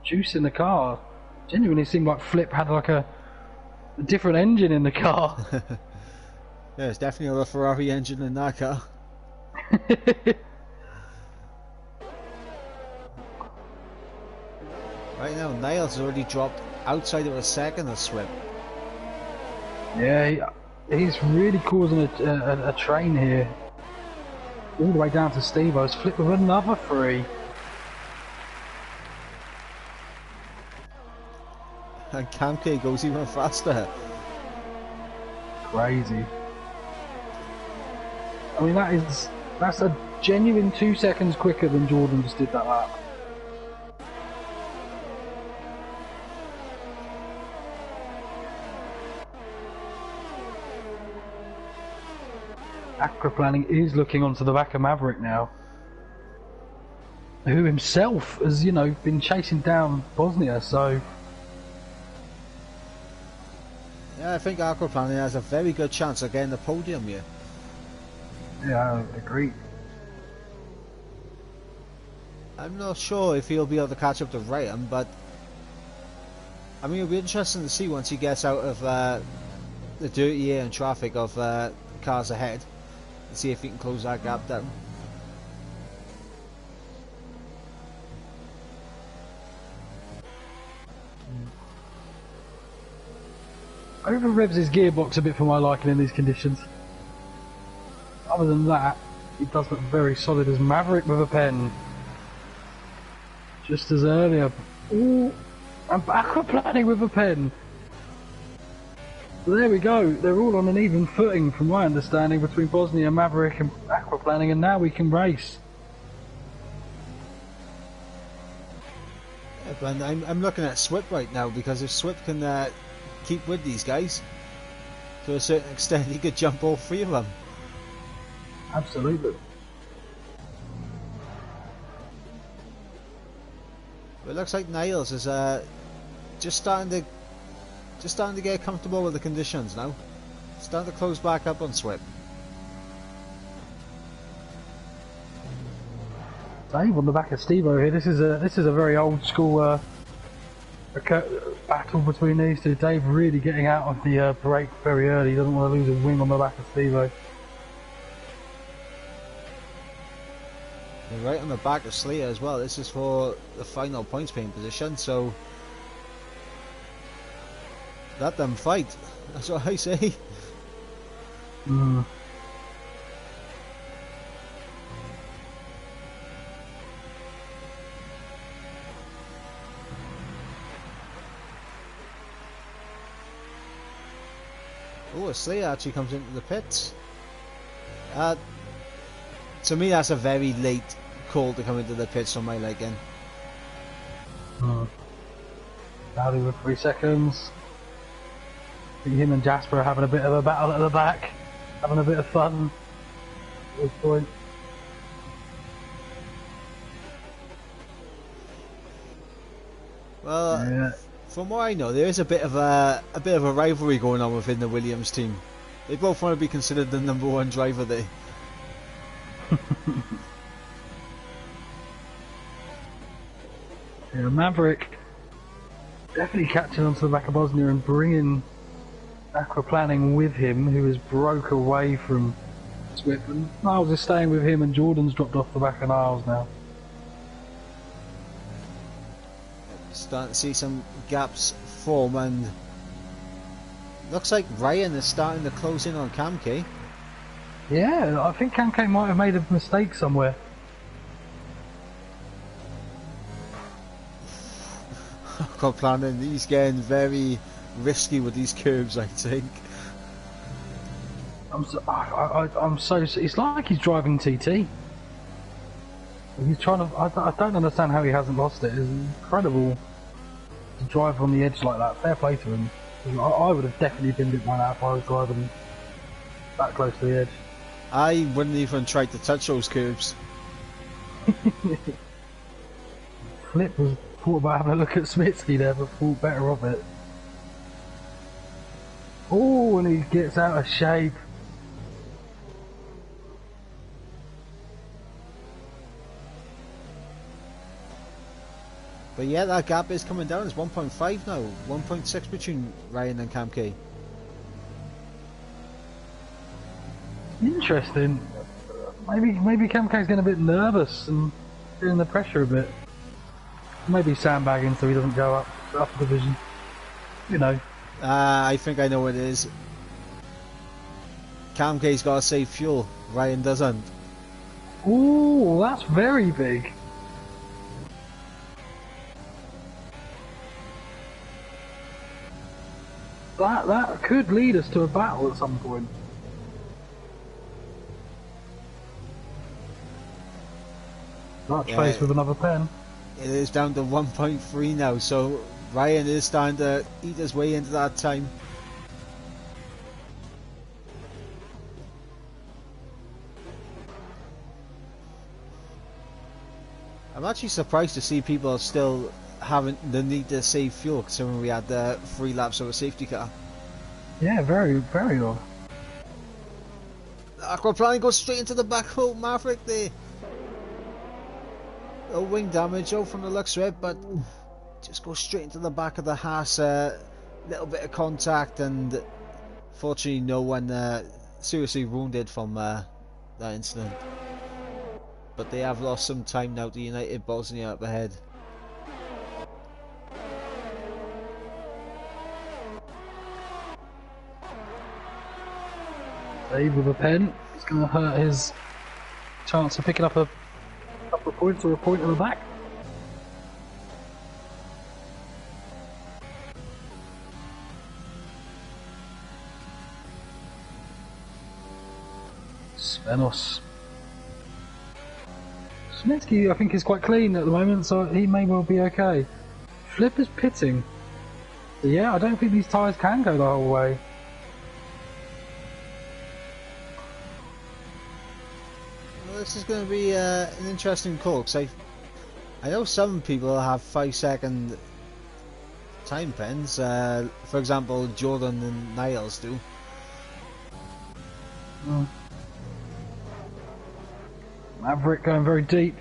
juice in the car. Genuinely seemed like Flip had like a different engine in the car. Yeah, it's definitely a Ferrari engine in that car. Right now, Niles has already dropped outside of a second of Swift. Yeah, he's really causing a train here. All the way down to Steve-O's. Flip with another 3. And Kamke goes even faster. Crazy. I mean, that's a genuine 2 seconds quicker than Jordan just did that lap. Aquaplaning is looking onto the back of Maverick now, who himself has, you know, been chasing down Bosnia, so... Yeah, I think Aquaplaning has a very good chance of getting the podium here. Yeah, I agree. I'm not sure if he'll be able to catch up to Ryan, but I mean, it'll be interesting to see once he gets out of the dirty air and traffic of cars ahead, and see if he can close that gap down. Over revs his gearbox a bit for my liking in these conditions. Other than that, he does look very solid as Maverick with a pen. Just as earlier. Ooh, and Aquaplaning with a pen. There we go. They're all on an even footing, from my understanding, between Bosnia, Maverick, and Aquaplaning, and now we can race. Yeah, but I'm looking at Swift right now, because if Swift can keep with these guys to a certain extent, he could jump all 3 of them. Absolutely. But it looks like Niles is just starting to get comfortable with the conditions now. Starting to close back up on Swift. Dave on the back of Stevo here. This is a very old school battle between these two. Dave really getting out of the break very early. He doesn't want to lose a wing on the back of Stevo. They're right on the back of Slater as well. This is for the final points paying position, so let them fight. That's what I say. Mm. Oh, Slater actually comes into the pits. To me, that's a very late call to come into the pits for my liking. Dowdy with 3 seconds. I think him and Jasper are having a bit of a battle at the back, having a bit of fun at this point. Well, Yeah. from what I know, there is a bit of a rivalry going on within the Williams team. They both want to be considered the #1 driver there. Yeah, Maverick definitely catching onto the back of Bosnia and bringing Aquaplaning with him, who has broke away from Swift. And Niles is staying with him, and Jordan's dropped off the back of Niles now. Starting to see some gaps form, and looks like Ryan is starting to close in on Camke. Yeah, I think Kamke might have made a mistake somewhere. God, planning, he's getting very risky with these curves, I think. I'm so. It's like he's driving TT. He's trying to. I don't understand how he hasn't lost it. It's incredible to drive on the edge like that. Fair play to him. I would have definitely binned it by now if I was driving that close to the edge. I wouldn't even try to touch those curves. Flip was thought about having a look at Smitsky there, but thought better of it. Oh, and he gets out of shape. But yeah, that gap is coming down. It's 1.5 now, 1.6 between Ryan and Camke. Interesting. Maybe Kamke's getting a bit nervous and feeling the pressure a bit. Maybe sandbagging so he doesn't go up the division. You know. I think I know what it is. Camke's got to save fuel. Ryan doesn't. Ooh, that's very big. That could lead us to a battle at some point. That's faced with another pen. It is down to 1.3 now, so Ryan is starting to eat his way into that time. I'm actually surprised to see people still having the need to save fuel, considering we had 3 laps of a safety car. Yeah, very, very odd. Aquaplaning goes straight into the back of Maverick there. No wing damage out from the looks of it, but just goes straight into the back of the Haas. Little bit of contact, and fortunately no one seriously wounded from that incident. But they have lost some time now to United Bosnia up ahead. Dave with a pen. It's going to hurt his chance of picking up a couple of points or a point in the back. Svenos. Smitsky, I think, is quite clean at the moment, so he may well be okay. Flip is pitting. Yeah, I don't think these tyres can go the whole way. Well, this is going to be an interesting call, because I know some people have 5-second time pens. For example, Jordan and Niles do. Maverick going very deep.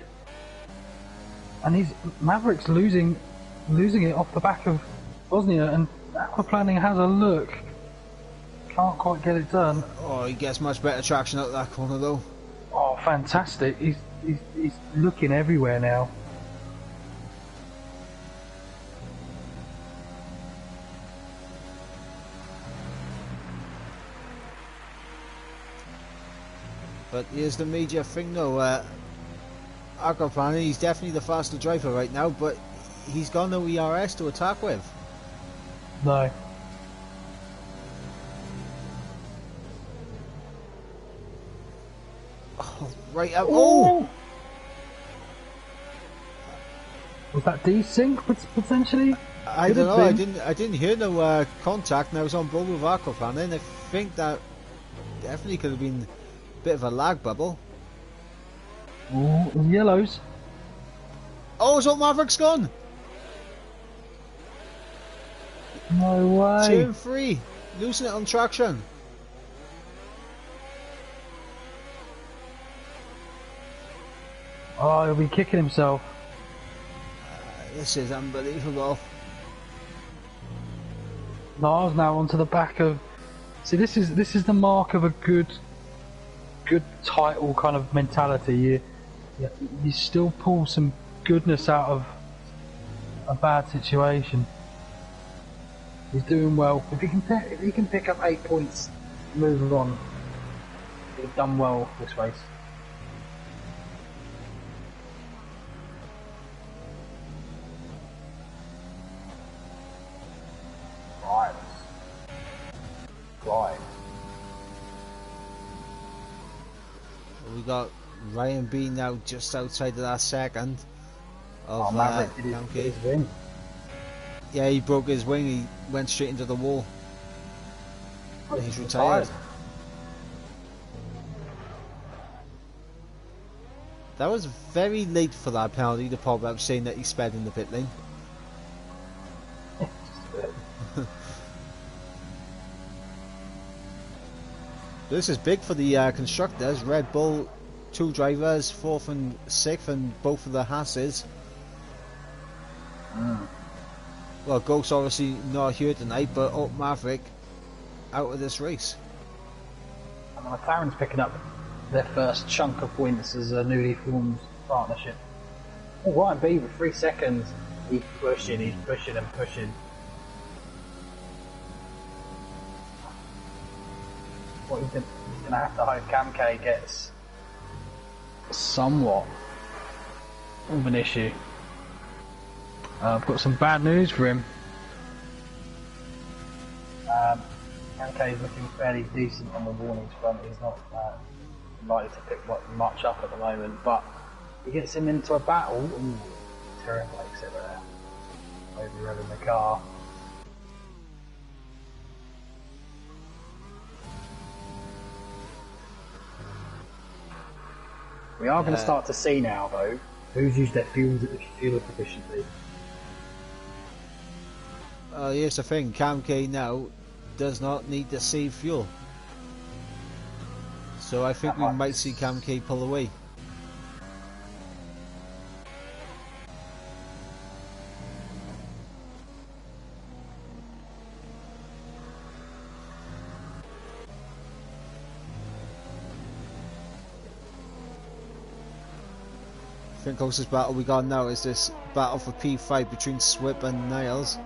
and he's Maverick's losing it off the back of Bosnia, and Aquaplaning has a look. Can't quite get it done. Oh, he gets much better traction out of that corner though. Oh, fantastic! He's looking everywhere now. But here's the major thing though, Aquaplaning, he's definitely the faster driver right now, but he's got no ERS to attack with. No. Oh, right up. Oh! Was that desync potentially? I don't know. I didn't hear no contact, and I was on board with Aquaplaning. I think that definitely could have been a bit of a lag bubble. Oh, yellows. Oh, so Maverick's gone. No way. 2 and 3, losing it on traction. Oh, he'll be kicking himself. This is unbelievable. Lars now onto the back of. See, this is the mark of a good title kind of mentality. You still pull some goodness out of a bad situation. He's doing well. If he can pick up 8 points, move on. He's done well this race. Right. We got Ryan B now just outside of that second of Maverick did his win. Yeah, he broke his wing, he went straight into the wall. And he's retired. That was very late for that penalty, the pop up saying that he sped in the pit lane. This is big for the constructors. Red Bull, 2 drivers, 4th and 6th, and both of the Hasses. Well, Ghost obviously not here tonight, but Maverick out of this race. And the McLaren's picking up their first chunk of points as a newly formed partnership. Oh, Ryan B with 3 seconds. He's pushing and pushing. What he's going to have to hope Cam K gets somewhat of an issue. I've got some bad news for him. Cam K is looking fairly decent on the warnings front. He's not likely to pick much up at the moment, but he gets him into a battle. Ooh, terrible exit there. Over revving the car. We are going to start to see now, though, who's used their fuel efficiently. Here's the thing, Cam K now does not need to save fuel. So I think we might see Cam K pull away. I think closest battle we got now is this battle for P5 between Swip and Niles.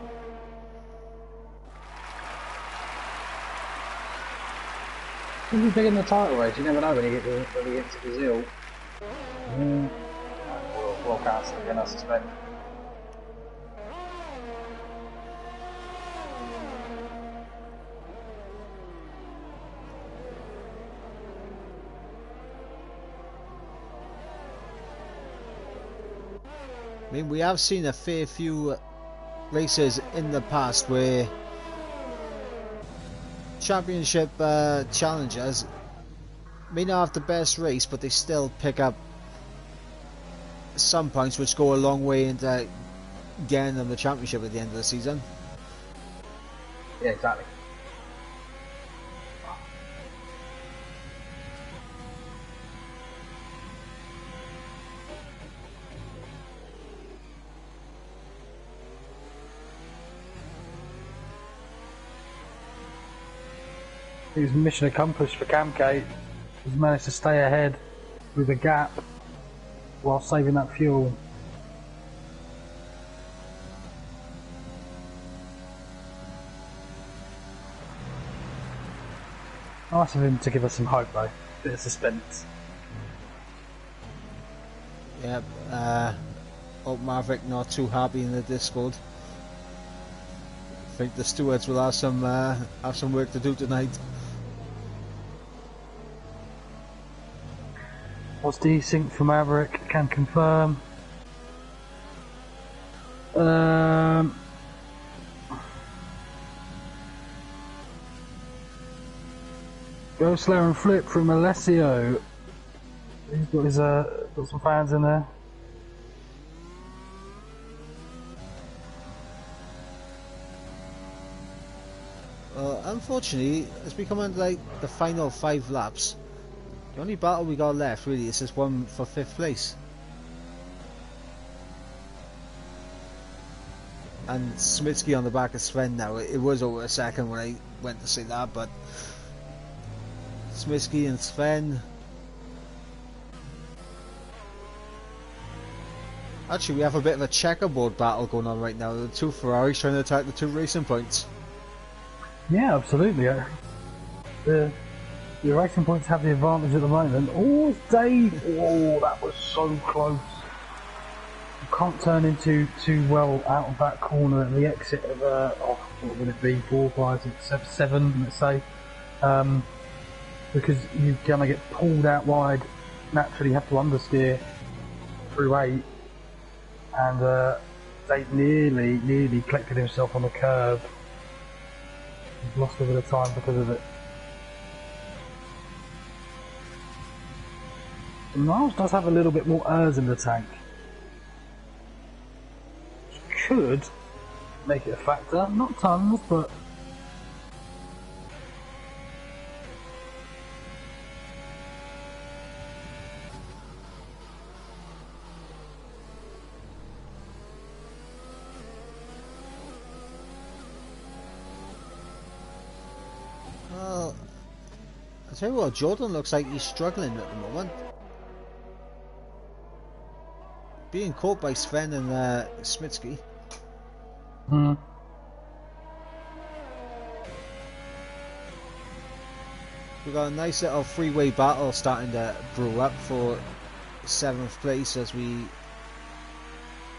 Who's big in the title race? You never know when he gets to Brazil. We'll cancel again, I suspect. I mean, we have seen a fair few races in the past where championship challengers may not have the best race, but they still pick up some points which go a long way into getting them the championship at the end of the season. Yeah, exactly. It was mission accomplished for Camcate. He's managed to stay ahead with a gap while saving that fuel. Nice of him to give us some hope though. Bit of suspense. Yep, Maverick not too happy in the Discord. I think the stewards will have some work to do tonight. Was desync for Maverick, can confirm. Go Slayer and Flip from Alessio. He's got his got some fans in there. Unfortunately, it's becoming like the final 5 laps. The only battle we got left really is this one for 5th place. And Smitsky on the back of Sven now. It was over a second when I went to say that, but Smitsky and Sven. Actually, we have a bit of a checkerboard battle going on right now. The 2 Ferraris trying to attack the 2 racing points. Yeah, absolutely. The racing points have the advantage at the moment. Oh, it's Dave! Oh, that was so close. You can't turn into too well out of that corner at the exit of what would it be? 4, 5, 6, 7, let's say. Because you're gonna get pulled out wide. Naturally, have to understeer through 8, and Dave nearly collected himself on the curb. He's lost a bit of time because of it. Miles does have a little bit more ERS in the tank. Could make it a factor, not tons, but well, I tell you what, Jordan looks like he's struggling at the moment. Being caught by Sven and Smitsky. We've got a nice little freeway battle starting to brew up for 7th place as we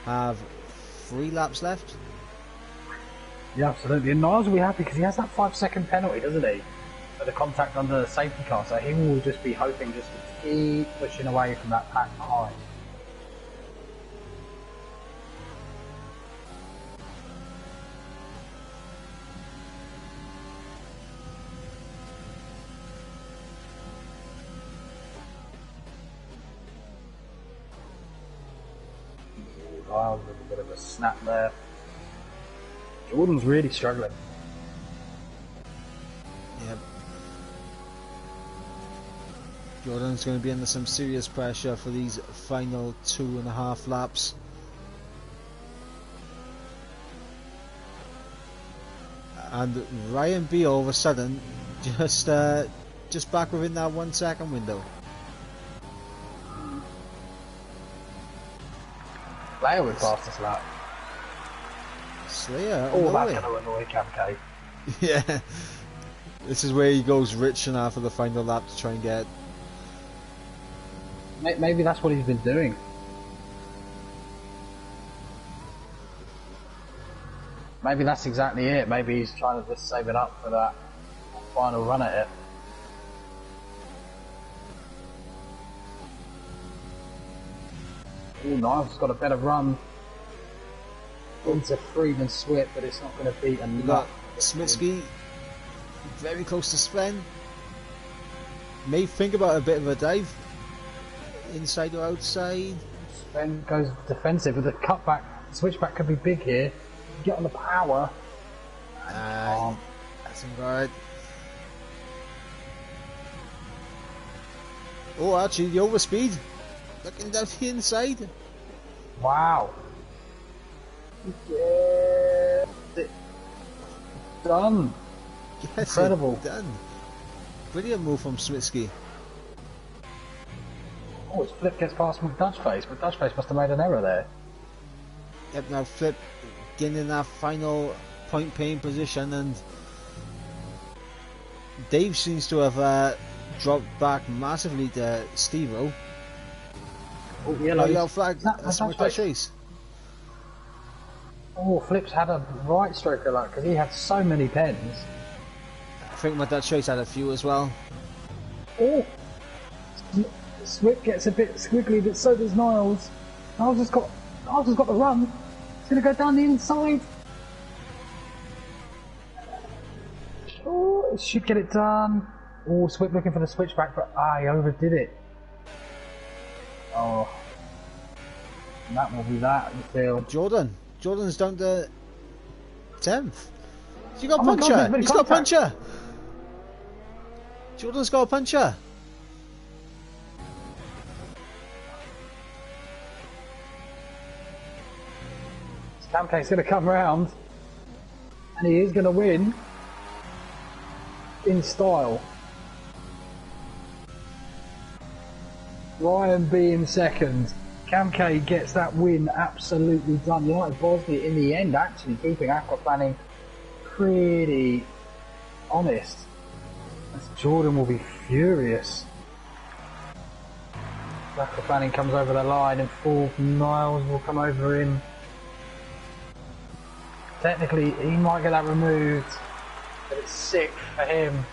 have 3 laps left. yeah, absolutely. And Niles will be happy because he has that 5-second penalty, doesn't he? For the contact under the safety car, so he will just be hoping just to keep pushing away from that pack behind. Niles with a bit of a snap there. Jordan's really struggling. Yep. Jordan's going to be under some serious pressure for these final 2.5 laps. And Ryan B all of a sudden just back within that 1 second window. Slayer with fastest lap. Slayer? Oh, no that's way. going to annoy Camcade. Yeah. This is where he goes rich enough for the final lap to try and get. Maybe that's what he's been doing. Maybe that's exactly it. Maybe he's trying to just save it up for that final run at it. Oh, Niles got a better run into 3 than Swit, but it's not going to beat enough. We got Smitsky very close to Sven. May think about a bit of a dive, inside or outside. Sven goes defensive with the cutback. Switchback could be big here. Get on the power. That's right. Oh, actually, the overspeed. Looking down the inside. Wow. Yeah. Done. Yes, Incredible. Done. brilliant move from Smitsky. Oh, his Flip gets past McDutchface. McDutchface must have made an error there. Yep, now Flip getting that final point paying position, and Dave seems to have dropped back massively to Steve-O. Oh, yellow flag. That's McDutchface. Oh, Flip's had a right stroke of luck because he had so many pens. I think McDutchface had a few as well. Oh, Swip gets a bit squiggly, but so does Niles. Niles has got the run. He's going to go down the inside. Oh, should get it done. Oh, Swip looking for the switchback, but he overdid it. Oh, and that will be that, you feel. Jordan's down to 10th. He's got a my puncher. God, He's got a puncher. Jordan's got a puncher. Camca's going to come round, and he is going to win in style. Ryan B in second. Camca gets that win absolutely done. United Bosnia in the end actually keeping aquaplaning pretty honest. As Jordan will be furious. Aquaplaning comes over the line and fourth. Niles will come over in. Technically, he might get that removed, but it's sick for him.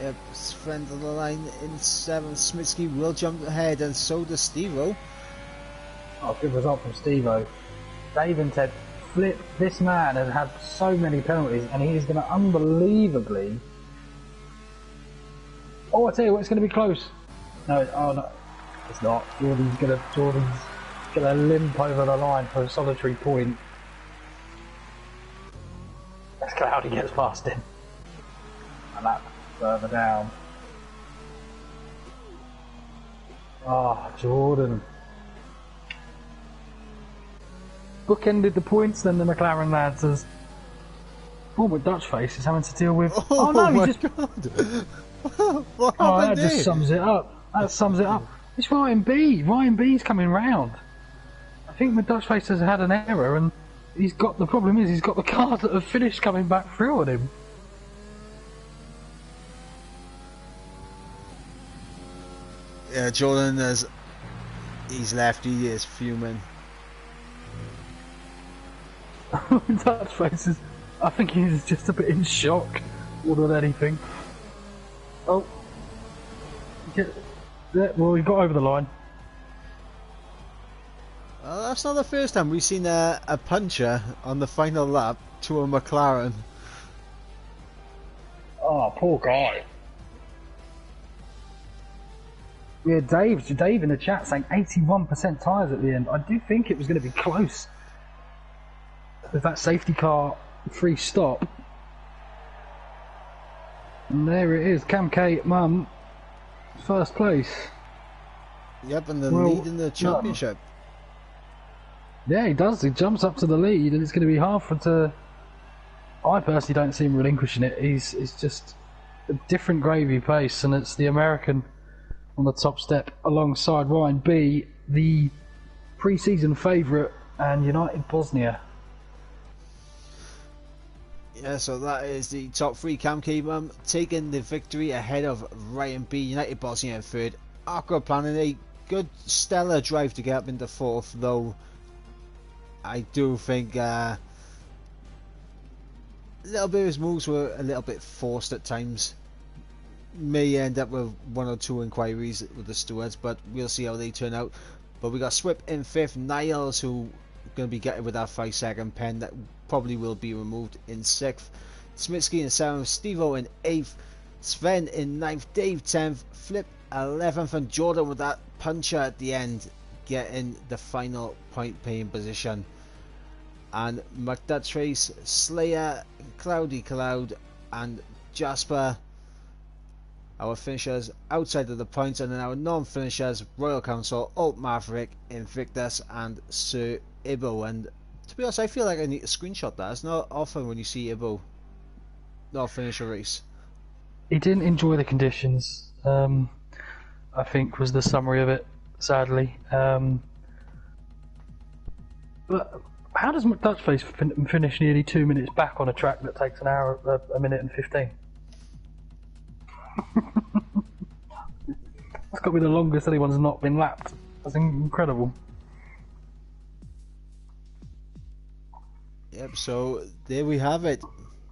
Yep, friend of the line in 7th. Smitsky will jump ahead, and so does Steve-O. Oh, good result from Steve-O. Dave and Ted Flip. This man has had so many penalties, and he is going to unbelievably. Oh, I tell you what, it's going to be close. No, oh no, it's not. Jordan's gonna limp over the line for a solitary point. As Cloudy gets past him, and that further down. Oh, Jordan. Bookended the points, then the McLaren lads as McDutchface is having to deal with. Oh no, he just. God. What happened That just sums it up. That sums it up. It's Ryan B. Ryan B's coming round. I think McDutchface has had an error, and he's got the problem is he's got the cars that have finished coming back through on him. Yeah, Jordan he's left. He is fuming. McDutchface is. I think he's just a bit in shock more than anything. Oh. Well, he got over the line. Well, that's not the first time we've seen a puncher on the final lap to a McLaren. Oh, poor guy. Yeah, Dave in the chat saying 81% tyres at the end. I do think it was going to be close with that safety car free stop. And there it is, Cam K Mum, first place. Yep, and the lead in the championship. Yeah, he does. He jumps up to the lead, and it's going to be hard for I personally don't see him relinquishing it. It's just a different gravy pace, and it's the American on the top step alongside Ryan B, the pre-season favourite, and United Bosnia. Yeah, so that is the top three. Cam K-Mum taking the victory ahead of Ryan B. United Bosnia in third. Aquaplaning a good stellar drive to get up into fourth, though I do think a little bit of his moves were a little bit forced at times. May end up with one or two inquiries with the stewards, but we'll see how they turn out. But we got Swip in fifth, Niles who going to be getting with that 5-second pen that probably will be removed in sixth, Smitsky in seventh, Steve-O in eighth, Sven in ninth, Dave 10th, Flip 11th, and Jordan with that puncher at the end getting the final point paying position. And McDutchface, Slayer, Cloudy Cloud and Jasper, our finishers outside of the points, and then our non-finishers, Royal Council, Alt Maverick, Invictus and Sir Ibo. And to be honest, I feel like I need to screenshot that. It's not often when you see Ibo not finish a race. he didn't enjoy the conditions. I think was the summary of it. Sadly, but how does McDutchface finish nearly 2 minutes back on a track that takes an hour, a minute and 15? That's got to be the longest anyone's not been lapped. That's incredible. Yep, so there we have it.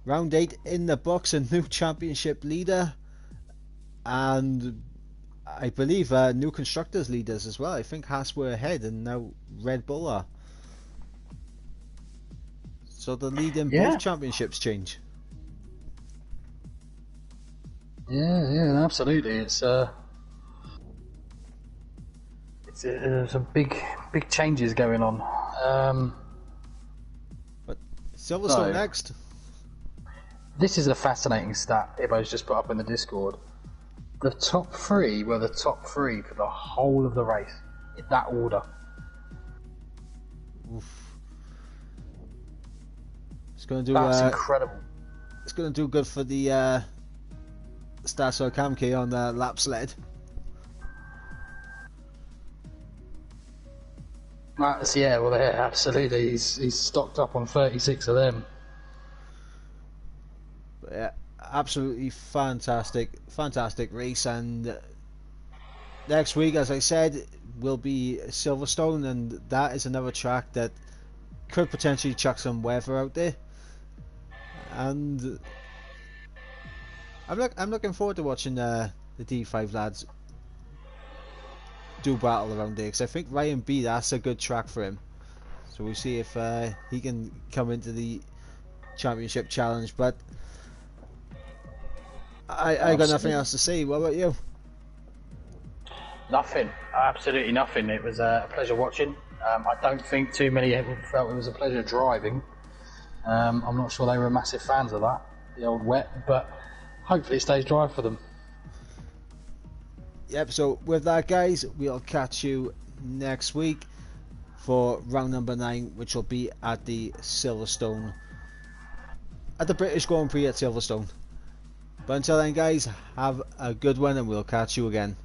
Round 8 in the books, a new championship leader, and I believe new constructors leaders as well. I think Haas were ahead, and now Red Bull are. So the lead in both championships change. Yeah, absolutely. It's some big changes going on. But Silverstone next. This is a fascinating stat Ibo's just put up in the Discord. The top 3 were the top 3 for the whole of the race, in that order. Oof. It's going to do. That's incredible. It's going to do good for the Stasio Kamke on the lap sled. Absolutely. He's stocked up on 36 of them. But yeah, absolutely fantastic race. And next week, as I said, will be Silverstone, and that is another track that could potentially chuck some weather out there. And I'm looking forward to watching the D5 lads do battle around there, because I think Ryan B, that's a good track for him. So we'll see if he can come into the championship challenge. But I got nothing else to say. What about you? Nothing, absolutely nothing. It was a pleasure watching. I don't think too many felt it was a pleasure driving. I'm not sure they were massive fans of that, the old wet, but hopefully it stays dry for them. Yep, so with that, guys, we'll catch you next week for round number 9, which will be at the Silverstone, at the British Grand Prix at Silverstone. But until then, guys, have a good one, and we'll catch you again.